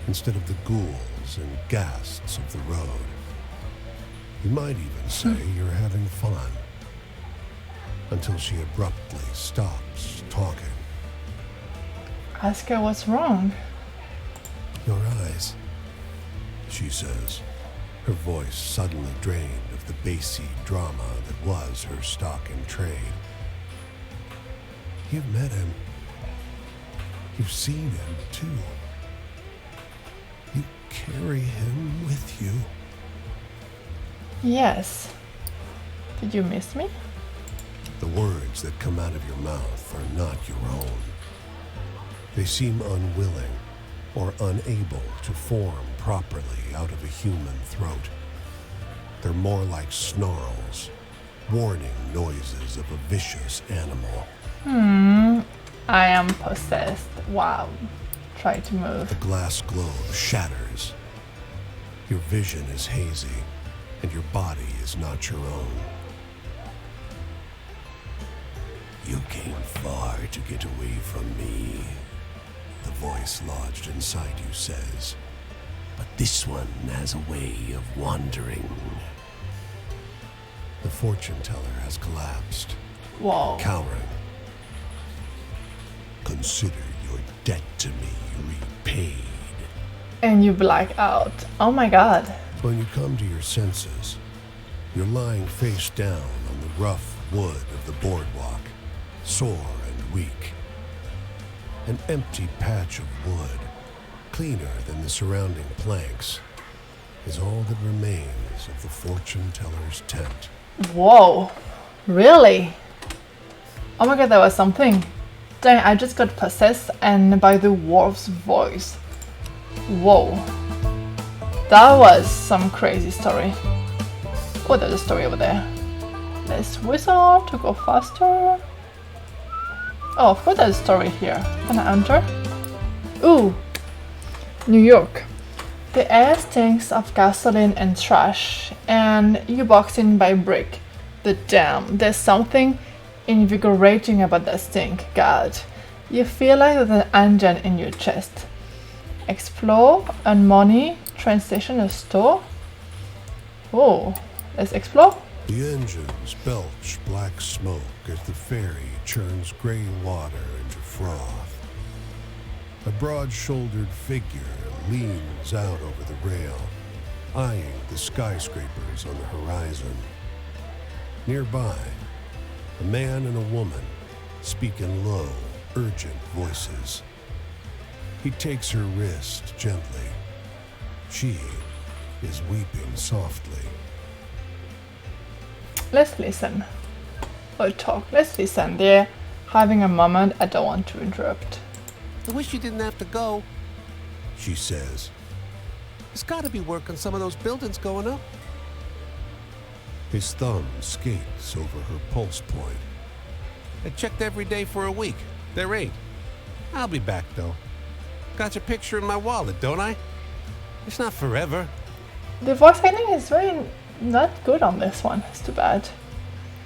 instead of the ghouls and ghasts of the road. You might even say you're having fun, until she abruptly stops talking. Ask her what's wrong. Your eyes, she says, her voice suddenly drained of the bassy drama that was her stock in trade. You've met him. You've seen him, too. You carry him with you. Yes. Did you miss me? The words that come out of your mouth are not your own. They seem unwilling or unable to form properly out of a human throat. They're more like snarls, warning noises of a vicious animal. I am possessed. Wow. Try to move. The glass globe shatters. Your vision is hazy, and your body is not your own. You came far to get away from me, the voice lodged inside you says. But this one has a way of wandering. The fortune teller has collapsed, Whoa. cowering. Consider your debt to me repaid. And you black out. Oh my god. When you come to your senses, you're lying face down on the rough wood of the boardwalk, sore and weak. An empty patch of wood, cleaner than the surrounding planks, is all that remains of the fortune teller's tent. Whoa. Really? Oh my god, that was something. Dang, I just got possessed and by the wolf's voice. Whoa. That was some crazy story. Oh, there's a story over there. Let's whistle to go faster. Oh, of course there's a story here. Can I enter? Ooh. New York. The air stinks of gasoline and trash, and you box in by brick. The damn, there's something invigorating about that stink, God. You feel like there's an engine in your chest. Explore, earn money, train station, a store. Oh, let's explore. The engines belch black smoke as the ferry churns gray water into froth. A broad-shouldered figure leans out over the rail, eyeing the skyscrapers on the horizon. Nearby, a man and a woman speak in low, urgent voices. He takes her wrist gently. She is weeping softly. Let's listen. Or talk. Let's listen. They're having a moment. I don't want to interrupt. I wish you didn't have to go. She says. There's gotta be work on some of those buildings going up. His thumb skates over her pulse point. I checked every day for a week. There ain't. I'll be back, though. Got your picture in my wallet, don't I? It's not forever. The voice acting is very not good on this one. It's too bad.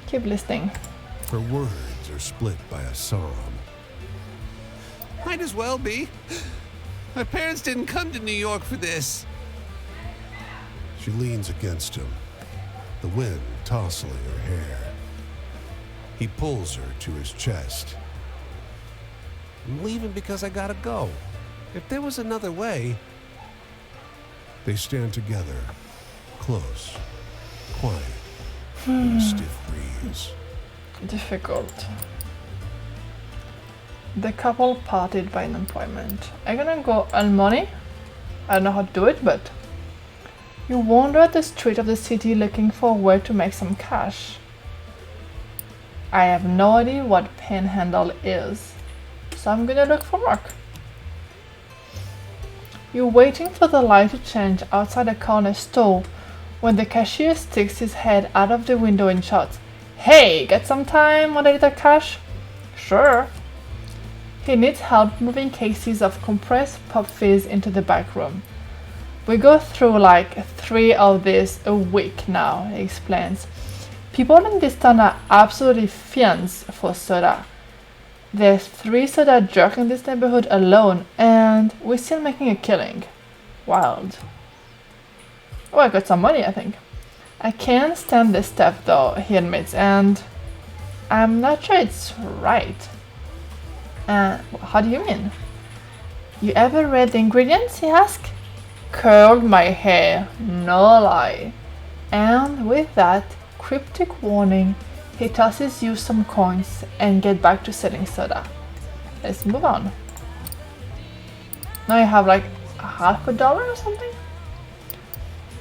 Keep listening. Her words are split by a sob. Might as well be. My parents didn't come to New York for this. She leans against him, the wind tousling her hair. He pulls her to his chest. I'm leaving because I gotta go. If there was another way... They stand together, close, quiet, in the stiff breeze. Difficult. The couple parted by unemployment. I'm gonna go earn money. I don't know how to do it, but you wander the street of the city looking for a way to make some cash. I have no idea what panhandle is, so I'm gonna look for work. You're waiting for the light to change outside a corner store when the cashier sticks his head out of the window and shouts, "Hey, got some time? Want a little cash?" "Sure." He needs help moving cases of compressed pop fizz into the back room. "We go through like 3 of these a week now," he explains. "People in this town are absolutely fiends for soda. There's 3 soda jerks in this neighborhood alone, and we're still making a killing. Wild." Oh, I got some money, I think. "I can't stand this stuff though," he admits, "and I'm not sure it's right." How do you mean?" "You ever read the ingredients?" he asks. "Curled my hair, no lie." And with that cryptic warning, he tosses you some coins and get back to selling soda. Let's move on. Now you have like $50 or something?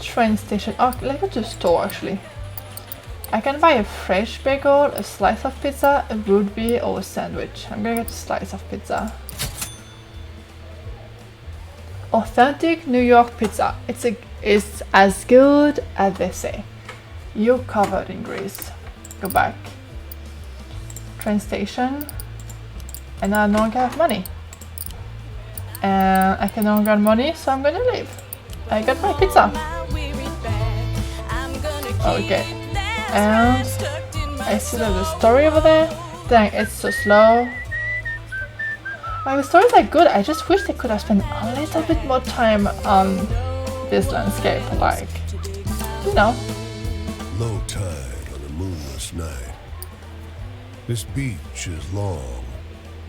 Train station. Oh, let's go to the store actually. I can buy a fresh bagel, a slice of pizza, a root beer, or a sandwich. I'm gonna get a slice of pizza. Authentic New York pizza. It's as good as they say. You're covered in grease. Go back. Train station. And I no longer have money. And I can no longer earn money, so I'm gonna leave. I got my pizza. Okay. And I see there's a story over there. Dang, it's so slow. Like, the stories are good. I just wish they could have spent a little bit more time on this landscape. Like, you know. Low tide on a moonless night. This beach is long,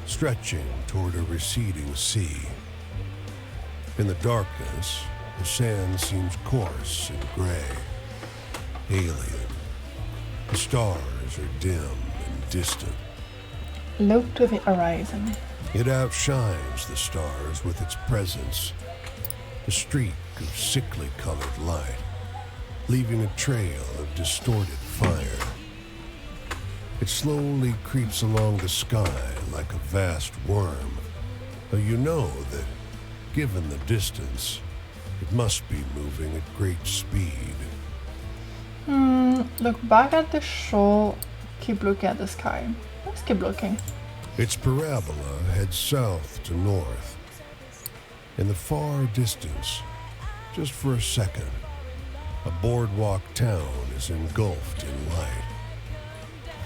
stretching toward a receding sea. In the darkness, the sand seems coarse and gray, alien. The stars are dim and distant. Look to the horizon. It outshines the stars with its presence, a streak of sickly colored light, leaving a trail of distorted fire. It slowly creeps along the sky like a vast worm, though you know that, given the distance, it must be moving at great speed. Look back at the shore. Keep looking at the sky. Let's keep looking. Its parabola heads south to north. In the far distance, just for a second, a boardwalk town is engulfed in light.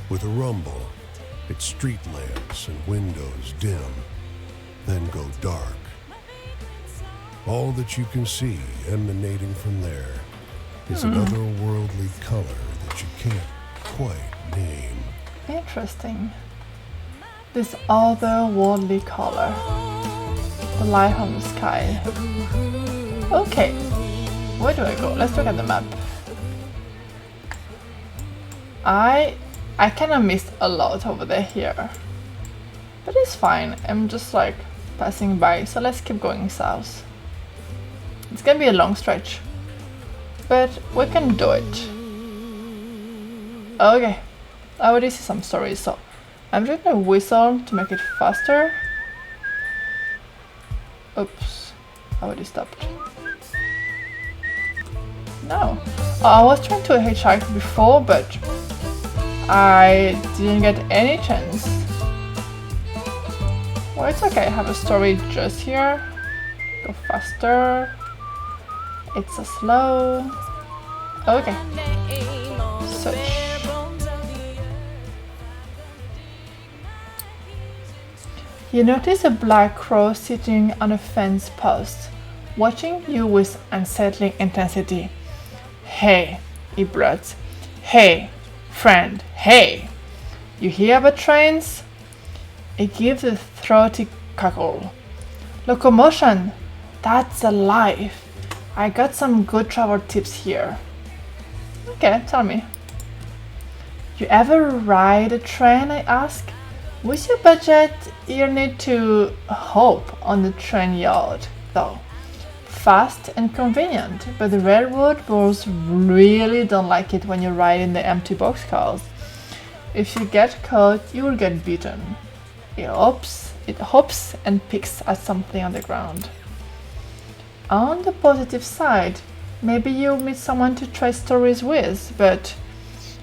With a rumble, its street lamps and windows dim, then go dark. All that you can see emanating from there is an otherworldly color that you can't quite name. Interesting. This otherworldly color. the light on the sky. Okay, where do I go? Let's look at the map. I kind of missed a lot over there here, but it's fine. I'm just like passing by, so let's keep going south. It's gonna be a long stretch, but we can do it. Okay, I already see some stories, so I'm just gonna whistle to make it faster. Oops, I already stopped. No, I was trying to hitchhike before, but I didn't get any chance. Well, it's okay, I have a story just here. Go faster. It's so slow. Okay. Search. You notice a black crow sitting on a fence post, watching you with unsettling intensity. Hey, he blurts. Hey, friend, hey! You hear about trains? It gives a throaty cackle. Locomotion! That's alive! I got some good travel tips here. Okay, tell me. You ever ride a train, I ask? With your budget, you need to hope on the train yard, though. Fast and convenient, but the railroad bulls really don't like it when you ride in the empty boxcars. If you get caught, you will get beaten. It hops and picks at something on the ground. On the positive side, maybe you'll meet someone to trade stories with, but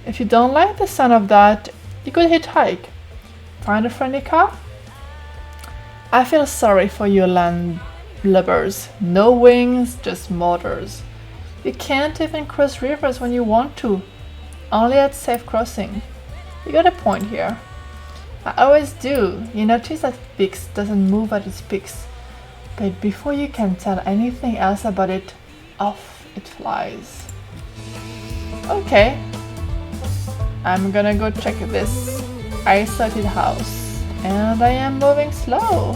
if you don't like the sound of that, you could hitchhike. Find a friendly car? I feel sorry for you landlubbers. No wings, just motors. You can't even cross rivers when you want to, only at safe crossing. You got a point here. I always do. You notice that Pix doesn't move at its peaks, but before you can tell anything else about it, off it flies. Okay, I'm gonna go check this isolated house, and I am moving slow.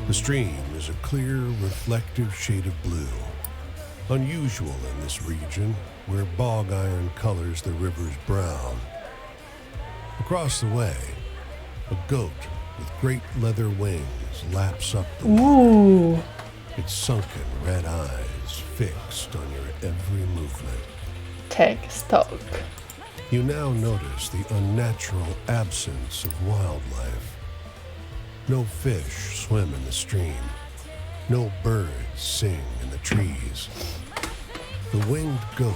The stream is a clear, reflective shade of blue, unusual in this region where bog iron colors the river's brown. Across the way, a goat with great leather wings laps up the Ooh, its sunken red eyes fixed on your every movement. take stock. You now notice the unnatural absence of wildlife. No fish swim in the stream. No birds sing in the trees. The winged goat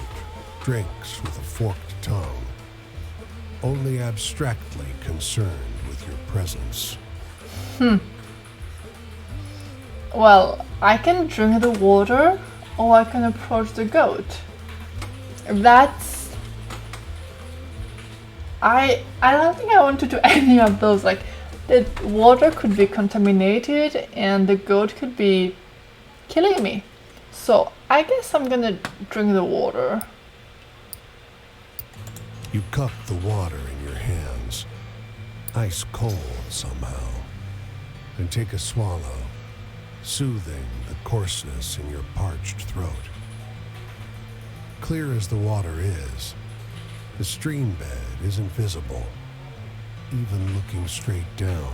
drinks with a forked tongue, only abstractly concerned with your presence. Well, I can drink the water, or I can approach the goat. That's... I don't think I want to do any of those. Like, the water could be contaminated and the goat could be killing me. So I guess I'm gonna drink the water. You cup the water in your hands, ice cold somehow, and take a swallow, soothing the coarseness in your parched throat. Clear as the water is, the stream bed isn't visible, even looking straight down.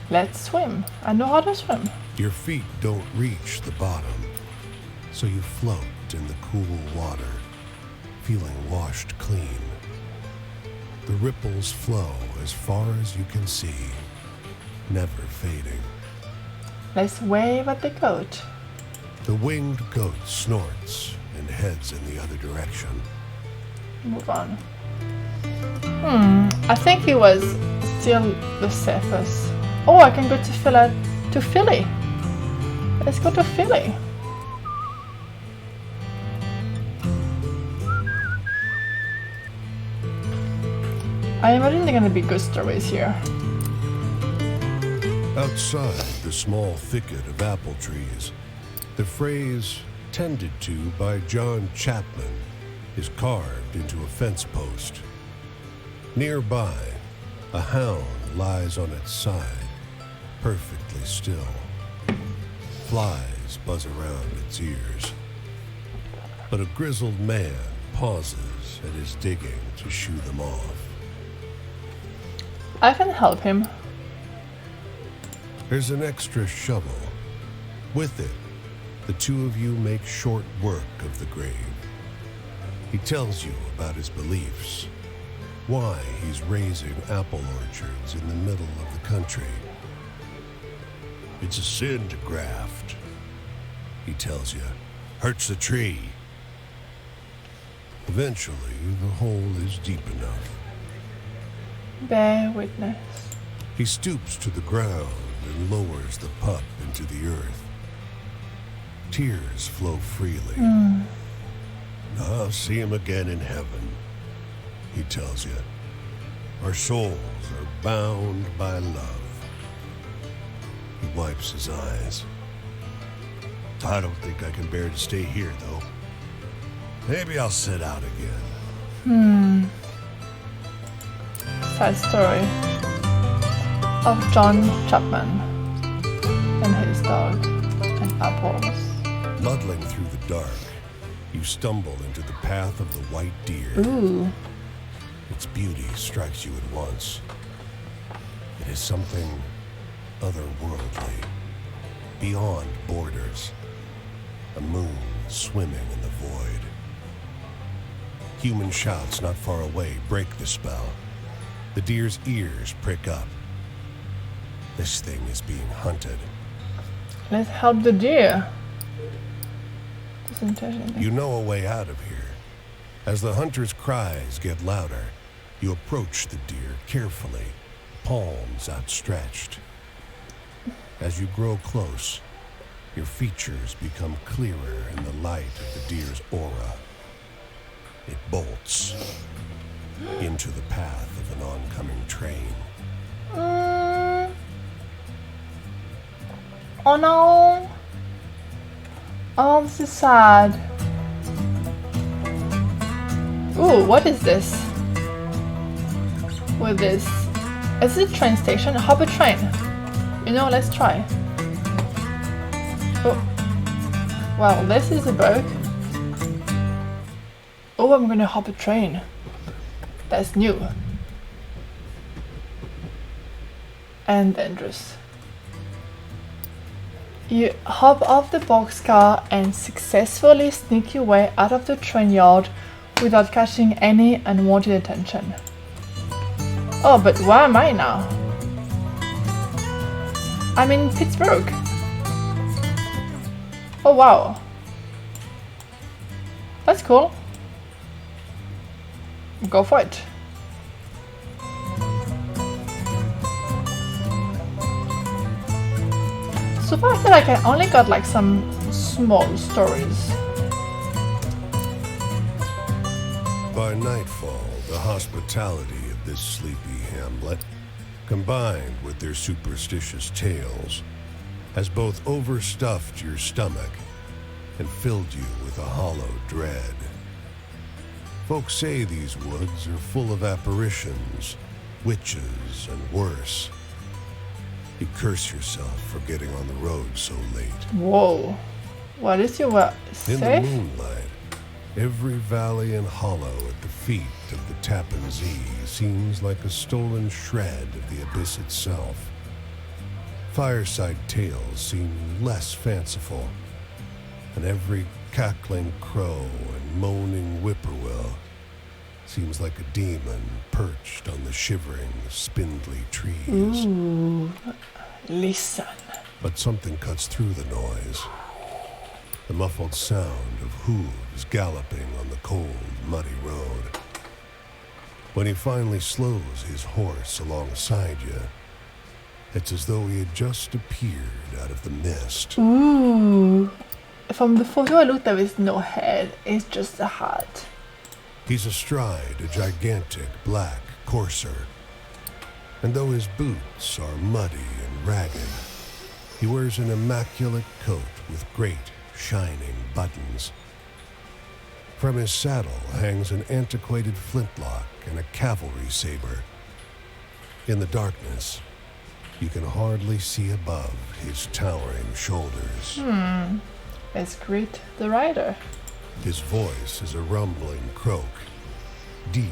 Let's swim. I know how to swim. Your feet don't reach the bottom, so you float in the cool water, feeling washed clean. The ripples flow as far as you can see, never fading. Let's wave at the goat. The winged goat snorts and heads in the other direction. Move on. I think he was still the safest. Oh, I can go to Philly. Let's go to Philly. I imagine there are gonna be good stories here. Outside the small thicket of apple trees, the phrase "tended to by John Chapman" is carved into a fence post. Nearby, a hound lies on its side, perfectly still. Flies buzz around its ears. But a grizzled man pauses at his digging to shoo them off. I can help him. There's an extra shovel. With it, the two of you make short work of the grave. He tells you about his beliefs, why he's raising apple orchards in the middle of the country. It's a sin to graft, he tells you. Hurts the tree. Eventually, the hole is deep enough. Bear witness. He stoops to the ground and lowers the pup into the earth. Tears flow freely. I'll see him again in heaven, he tells you. Our souls are bound by love. He wipes his eyes. I don't think I can bear to stay here, though. Maybe I'll sit out again. Sad story of John Chapman and his dog and apples. Muddling through the dark, you stumble into the path of the white deer. Ooh. Its beauty strikes you at once. It is something otherworldly, beyond borders. A moon swimming in the void. Human shouts not far away break the spell. The deer's ears prick up. This thing is being hunted. Let's help the deer. Doesn't touch anything. You know a way out of here. As the hunter's cries get louder, you approach the deer carefully, palms outstretched. As you grow close, your features become clearer in the light of the deer's aura. It bolts into the path of an oncoming train. Oh no! Oh, this is sad. Ooh, what is this? With this? Is it a train station? Hop a train. You know, let's try. Oh. Well, this is a broke. Oh, I'm gonna hop a train. That's new. And dangerous. You hop off the boxcar and successfully sneak your way out of the train yard without catching any unwanted attention. Oh, but where am I now? I'm in Pittsburgh. Oh wow. That's cool. Go for it. So far I feel like I only got like some small stories. By nightfall, the hospitality of this sleepy hamlet, combined with their superstitious tales, has both overstuffed your stomach and filled you with a hollow dread. Folks say these woods are full of apparitions, witches, and worse. You curse yourself for getting on the road so late. Whoa. What is your word? In the Safe? moonlight, every valley and hollow at the feet of the Tappan Zee seems like a stolen shred of the abyss itself. Fireside tales seem less fanciful, and every cackling crow and moaning whippoorwill seems like a demon perched on the shivering, spindly trees. Ooh. Listen. But something cuts through the noise. The muffled sound of hooves galloping on the cold, muddy road. When he finally slows his horse alongside you, it's as though he had just appeared out of the mist. Ooh. From the photo I looked, there is no head. It's just a hat. He's astride a gigantic black courser. And though his boots are muddy and ragged, he wears an immaculate coat with great, shining buttons. From his saddle hangs an antiquated flintlock and a cavalry saber. In the darkness, you can hardly see above his towering shoulders. Let's greet the rider. His voice is a rumbling croak, deep,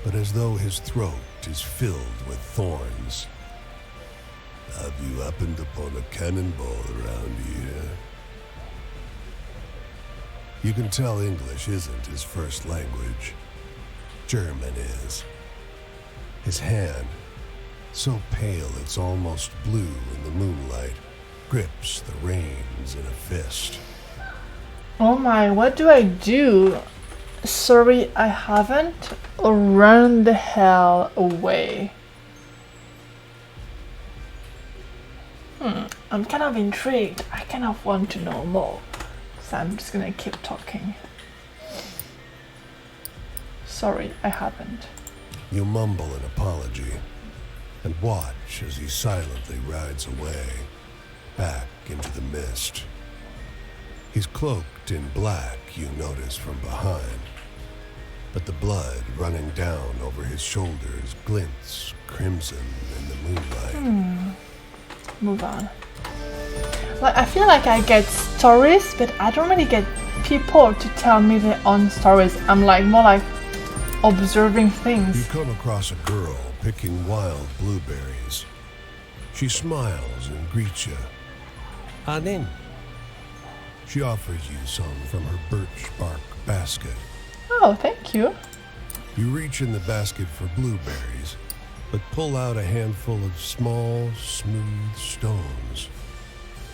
but as though his throat is filled with thorns. Have you happened upon a cannonball around here? You can tell English isn't his first language. German is. His hand, so pale it's almost blue in the moonlight, grips the reins in a fist. Oh my, what do I do? Sorry, I haven't. Run the hell away. I'm kind of intrigued. I kind of want to know more. So I'm just gonna keep talking. Sorry, I haven't. You mumble an apology and watch as he silently rides away, back into the mist. He's cloaked in black, you notice from behind, but the blood running down over his shoulders glints crimson in the moonlight. Move on. Like, I feel like I get stories, but I don't really get people to tell me their own stories. I'm like more like observing You things. come across a girl picking wild blueberries. She smiles and greets you. Anin. She offers you some from her birch bark basket. Oh, thank you. You reach in the basket for blueberries, but pull out a handful of small, smooth stones,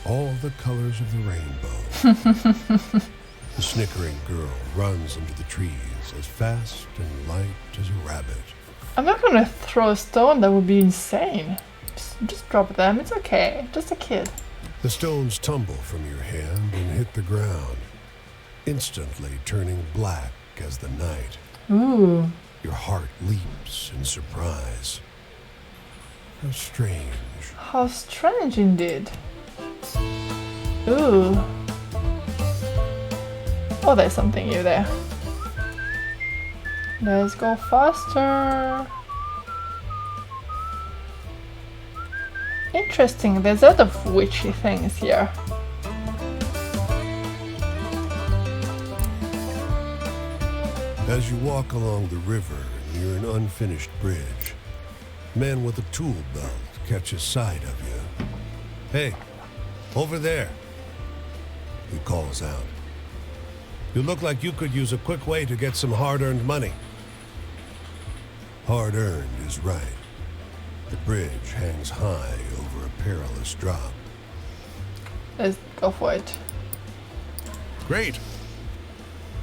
all the colors of the rainbow. The snickering girl runs into the trees as fast and light as a rabbit. I'm not gonna throw a stone, that would be insane. Just drop them, it's okay. Just a kid. The stones tumble from your hand and hit the ground, instantly turning black as the night. Ooh. Your heart leaps in surprise. How strange. How strange indeed. Ooh. Oh, there's something new there. Let's go faster. Interesting, there's a lot of witchy things here. As you walk along the river near an unfinished bridge, men with a tool belt catch a sight of you. Hey, over there, he calls out. You look like you could use a quick way to get some hard-earned money. Hard-earned is right. The bridge hangs high over a perilous drop. Let's go for it. Great,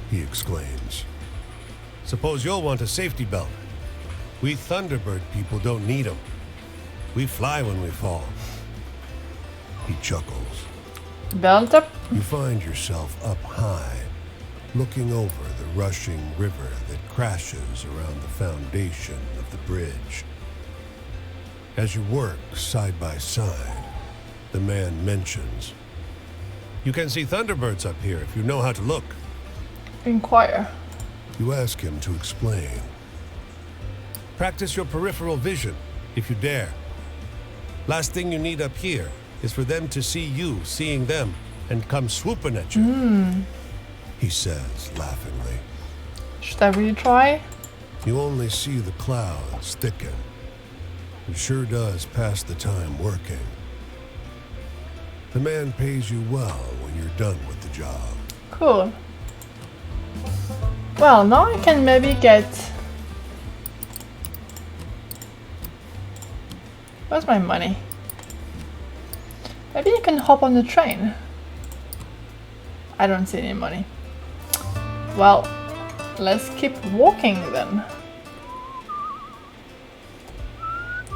he exclaims. Suppose you'll want a safety belt. We Thunderbird people don't need them. We fly when we fall. He chuckles. Belt up. You find yourself up high, looking over the rushing river that crashes around the foundation of the bridge. As you work side by side, the man mentions, "You can see Thunderbirds up here if you know how to look." Inquire. You ask him to explain. Practice your peripheral vision, if you dare. Last thing you need up here is for them to see you seeing them and come swooping at you, he says laughingly. Should I really try? You only see the clouds thicken. It sure does pass the time working. The man pays you well when you're done with the job. Cool. Well, now I can maybe get... Where's my money? Maybe you can hop on the train. I don't see any money. Well, let's keep walking then.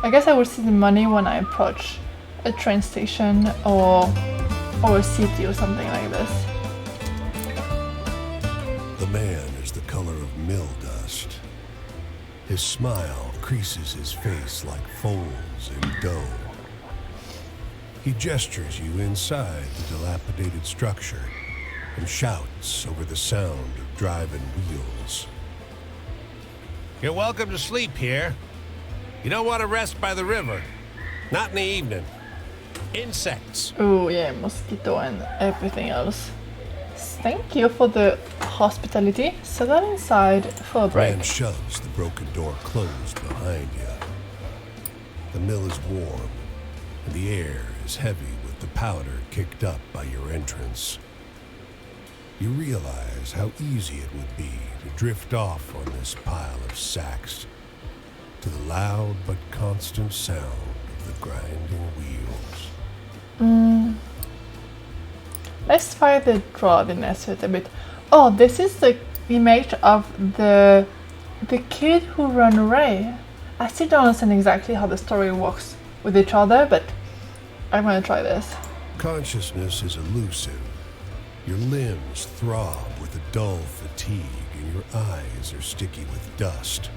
I guess I will see the money when I approach a train station or a city or something like this. The man is the color of mill dust. His smile creases his face like folds in dough. He gestures you inside the dilapidated structure and shouts over the sound of driving wheels. You're welcome to sleep here. You don't want to rest by the river. Not in the evening. Insects. Oh yeah, mosquito and everything else. Thank you for the hospitality. Settle inside for a break. Rand shoves the broken door closed behind you. The mill is warm, and the air is heavy with the powder kicked up by your entrance. You realize how easy it would be to drift off on this pile of sacks to the loud but constant sound of the grinding wheels. Let's try the drawiness a bit. Oh, this is the image of the kid who ran away. I still don't understand exactly how the story works with each other, but I'm gonna try this. Consciousness is elusive. Your limbs throb with a dull fatigue, and your eyes are sticky with dust.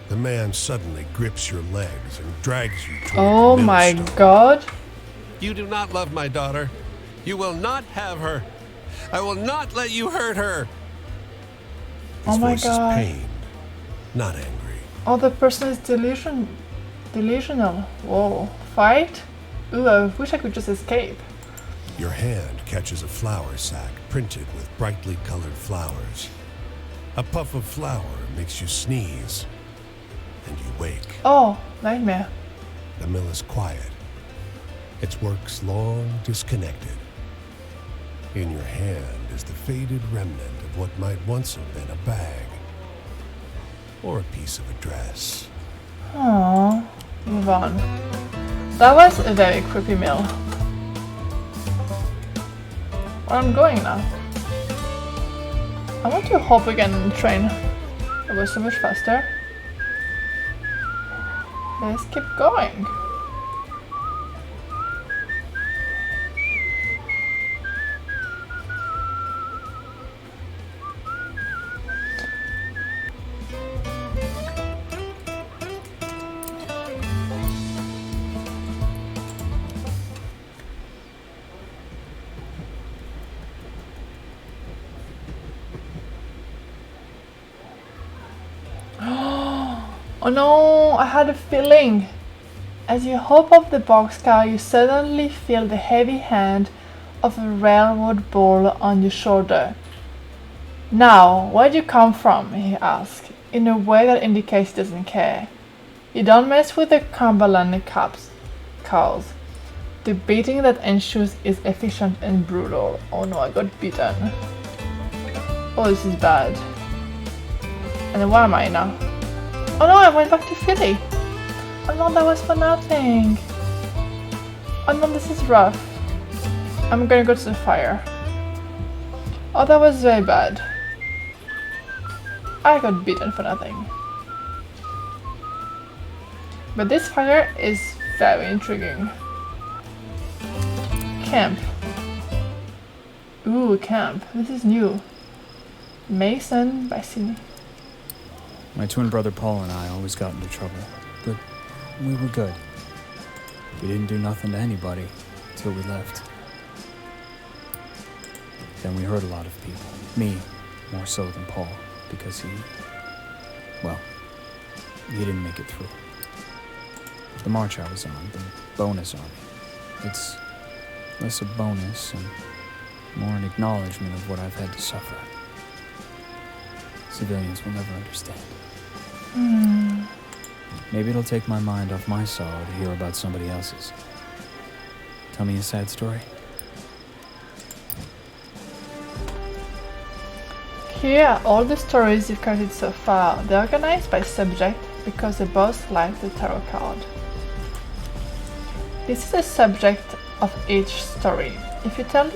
The man suddenly grips your legs and drags you toward Oh the my millstone. god. You do not love my daughter. You will not have her. I will not let you hurt her. His Oh my voice God. is pained, not angry. Oh, the person is delusional. Whoa. Fight? Ooh, I wish I could just escape. Your hand catches a flour sack printed with brightly colored flowers. A puff of flour makes you sneeze, and you wake. Oh, nightmare. The mill is quiet. Its works long disconnected. In your hand is the faded remnant of what might once have been a bag or a piece of a dress. Aww. Move on. That was a very creepy meal. Where I'm going now? I want to hop again on the train. It was so much faster. Let's keep going. Oh no, I had a feeling. As you hop off the boxcar, you suddenly feel the heavy hand of a railroad ball on your shoulder. Now, where'd you come from? He asked, in a way that indicates he doesn't care. You don't mess with the Cumberland cows. The beating that ensues is efficient and brutal. Oh no, I got beaten. Oh, this is bad. And where am I now? Oh no, I went back to Philly. Oh no, that was for nothing. Oh no, this is rough. I'm gonna go to the fire. Oh, that was very bad. I got beaten for nothing. But this fire is very intriguing. Camp. Ooh, camp. This is new. Mason by Sydney. My twin brother Paul and I always got into trouble, but we were good. We didn't do nothing to anybody until we left. Then we hurt a lot of people. Me, more so than Paul, because he didn't make it through. The march I was on, the bonus army, it's less a bonus and more an acknowledgement of what I've had to suffer. Civilians will never understand. Maybe it'll take my mind off my sorrow to hear about somebody else's. Tell me a sad story. Here are all the stories you've collected so far. They're organized by subject because they both like the tarot card. This is the subject of each story. If you tell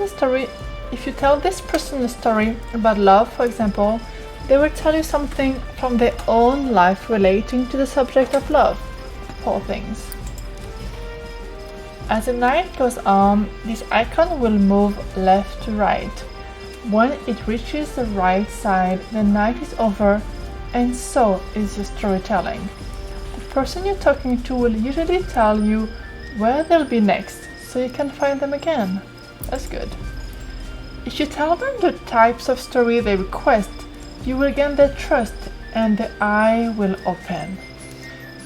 this person a story about love, for example, they will tell you something from their own life relating to the subject of love. Poor things. As the night goes on, this icon will move left to right. When it reaches the right side, the night is over, and so is your storytelling. The person you're talking to will usually tell you where they'll be next, so you can find them again. That's good. If you tell them the types of story they request, you will gain their trust and the eye will open.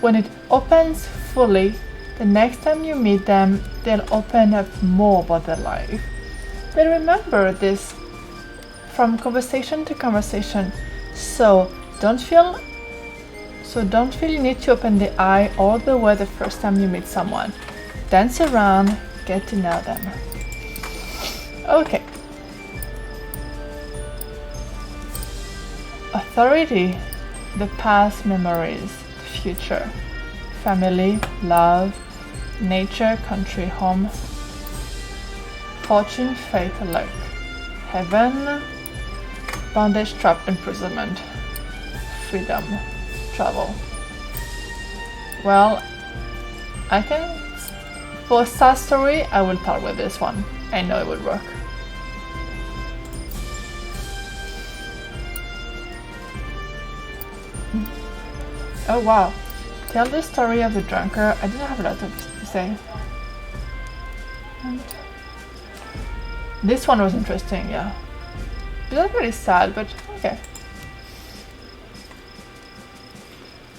When it opens fully, the next time you meet them, they'll open up more about their life. They remember this from conversation to conversation. So don't feel you need to open the eye all the way the first time you meet someone. Dance around, get to know them. Okay. Authority, the past, memories, the future, family, love, nature, country, home, fortune, fate, luck, heaven, bondage, trap, imprisonment, freedom, travel. Well, I can, for a sad story, I will start with this one. I know it will work. Oh wow. Tell the story of the drunkard. I didn't have a lot to say. And this one was interesting, yeah. It was pretty sad, but okay.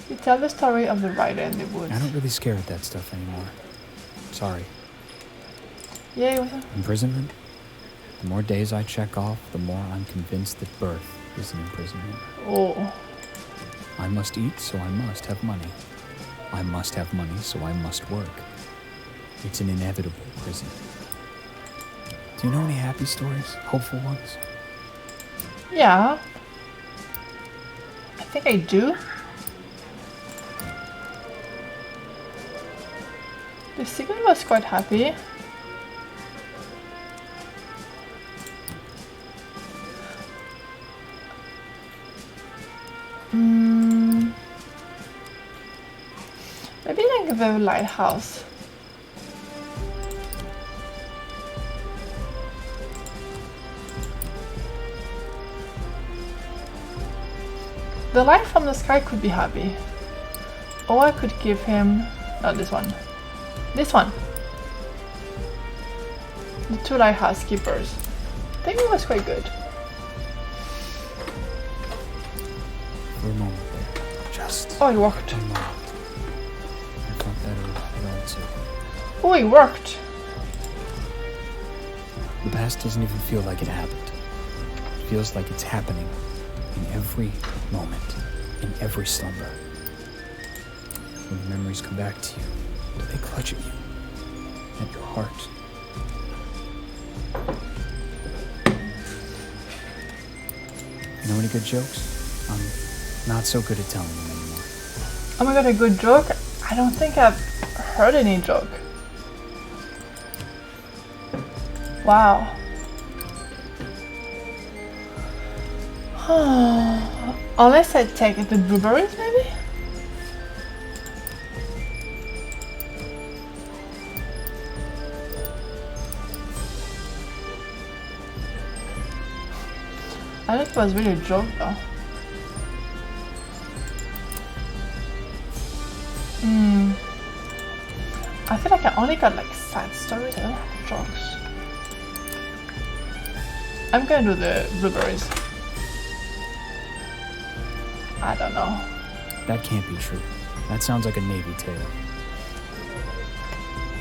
You tell the story of the rider in the woods. I don't really scare at that stuff anymore. Sorry. Yeah, it was. Imprisonment? The more days I check off, the more I'm convinced that birth is an imprisonment. Oh. I must eat, so I must have money. I must have money, so I must work. It's an inevitable prison. Do you know any happy stories? Hopeful ones? Yeah. I think I do. The second was quite happy. Maybe like the lighthouse. The light from the sky could be happy. Or I could give him... not this one. This one. The two lighthouse keepers. I think it was quite good. For a moment there. Just Oh, it worked. a moment. I felt better about it too. Oh, it worked. The past doesn't even feel like it happened. It feels like it's happening in every moment, in every slumber. When the memories come back to you, they clutch at you, at your heart. You know any good jokes? I'm not so good at telling them anymore. Oh my god, a good joke? I don't think I've heard any joke. Wow. Unless I take it to blueberries, maybe? I think it was really a joke though. I feel like I only got like sad stories, I don't have jokes. I'm gonna do the blueberries. I don't know. That can't be true. That sounds like a Navy tale.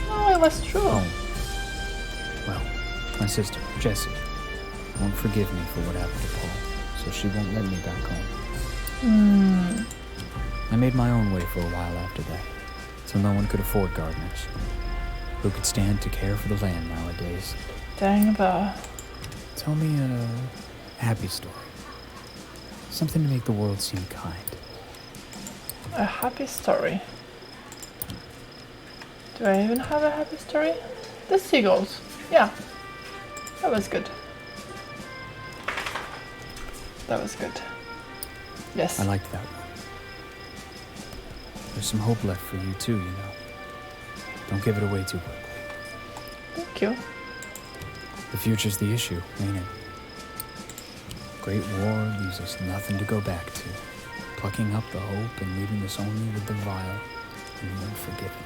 No, it was true. Oh. Well, my sister, Jessie, won't forgive me for what happened to Paul, so she won't let me back home. I made my own way for a while after that, so no one could afford gardeners. Who could stand to care for the land nowadays? Dang about. Tell me a happy story. Something to make the world seem kind. A happy story. Do I even have a happy story? The seagulls. Yeah. That was good. That was good. Yes. I liked that one. There's some hope left for you too, you know. Don't give it away too quickly. Thank you. The future's the issue, ain't it? Great war leaves us nothing to go back to, plucking up the hope and leaving us only with the vile and the unforgiven.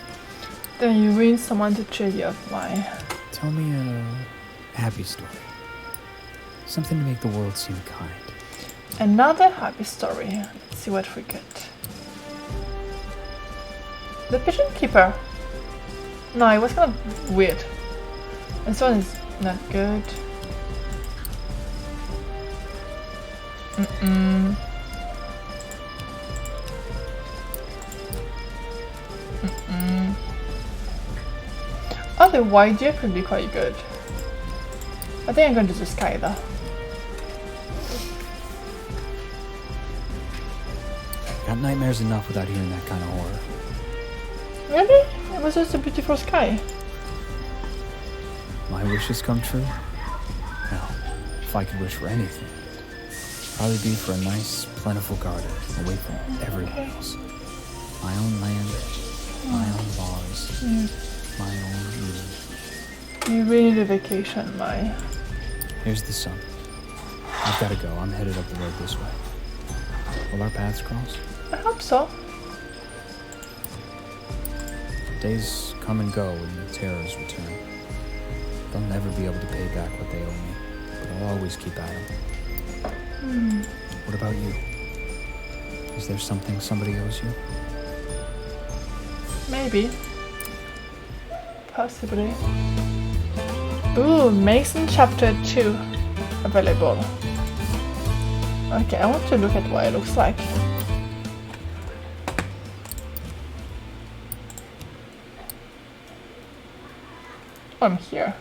Then you win someone to cheer you up, my. Tell me a happy story. Something to make the world seem kind. Another happy story. Let's see what we get. The pigeon keeper. No, it was kind of weird. This one is not good. Mm-mm. Mm-mm. Oh, the white deer could be quite good. I think I'm going to do the sky though. Got nightmares enough without hearing that kind of horror. Really? It was just a beautiful sky. My wishes come true? Well, if I could wish for anything, it'd probably be for a nice, plentiful garden, away from everyone else. My own land, my own laws, my own rules. You really need a vacation, Mai. Here's the sun. I've got to go. I'm headed up the road this way. Will our paths cross? I hope so. Days come and go when the terrors return. They'll never be able to pay back what they owe me, but I'll always keep at them. What about you? Is there something somebody owes you? Maybe. Possibly. Ooh, Mason Chapter 2 available. Okay, I want to look at what it looks like. I'm here.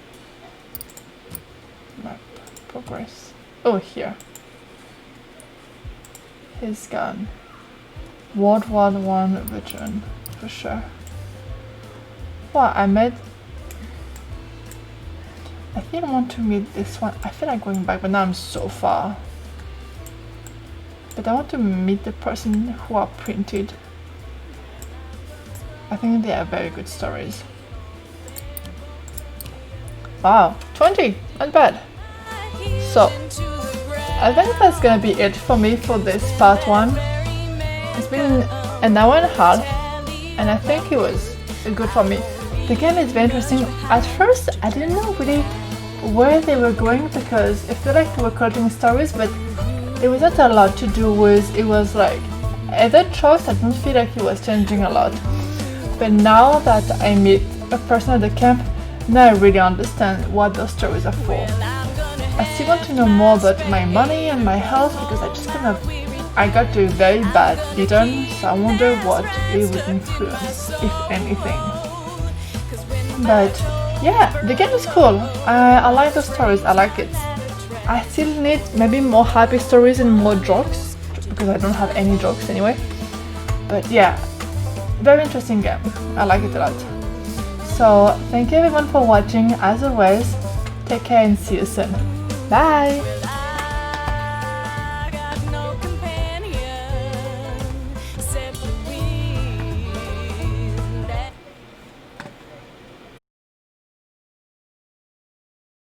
Map. Progress. Oh, here. His gun. World War I veteran. For sure. Wow, I think I want to meet this one. I feel like going back, but now I'm so far. But I want to meet the person who are printed. I think they are very good stories. Wow, 20, not bad. So, I think that's gonna be it for me for this part 1. It's been an hour and a half, and I think it was good for me. The game is very interesting. At first, I didn't know really where they were going because I feel like they were collecting stories, but it was not a lot to do with. It was like either choice. I don't feel like it was changing a lot. But now that I meet a person at the camp, now I really understand what those stories are for. I still want to know more about my money and my health because I got a very bad beaten, so I wonder what it would influence, if anything. But yeah, the game is cool. I like the stories, I like it. I still need maybe more happy stories and more jokes, because I don't have any jokes anyway. But yeah, very interesting game. I like it a lot. So thank you everyone for watching. As always, take care and see you soon. Bye!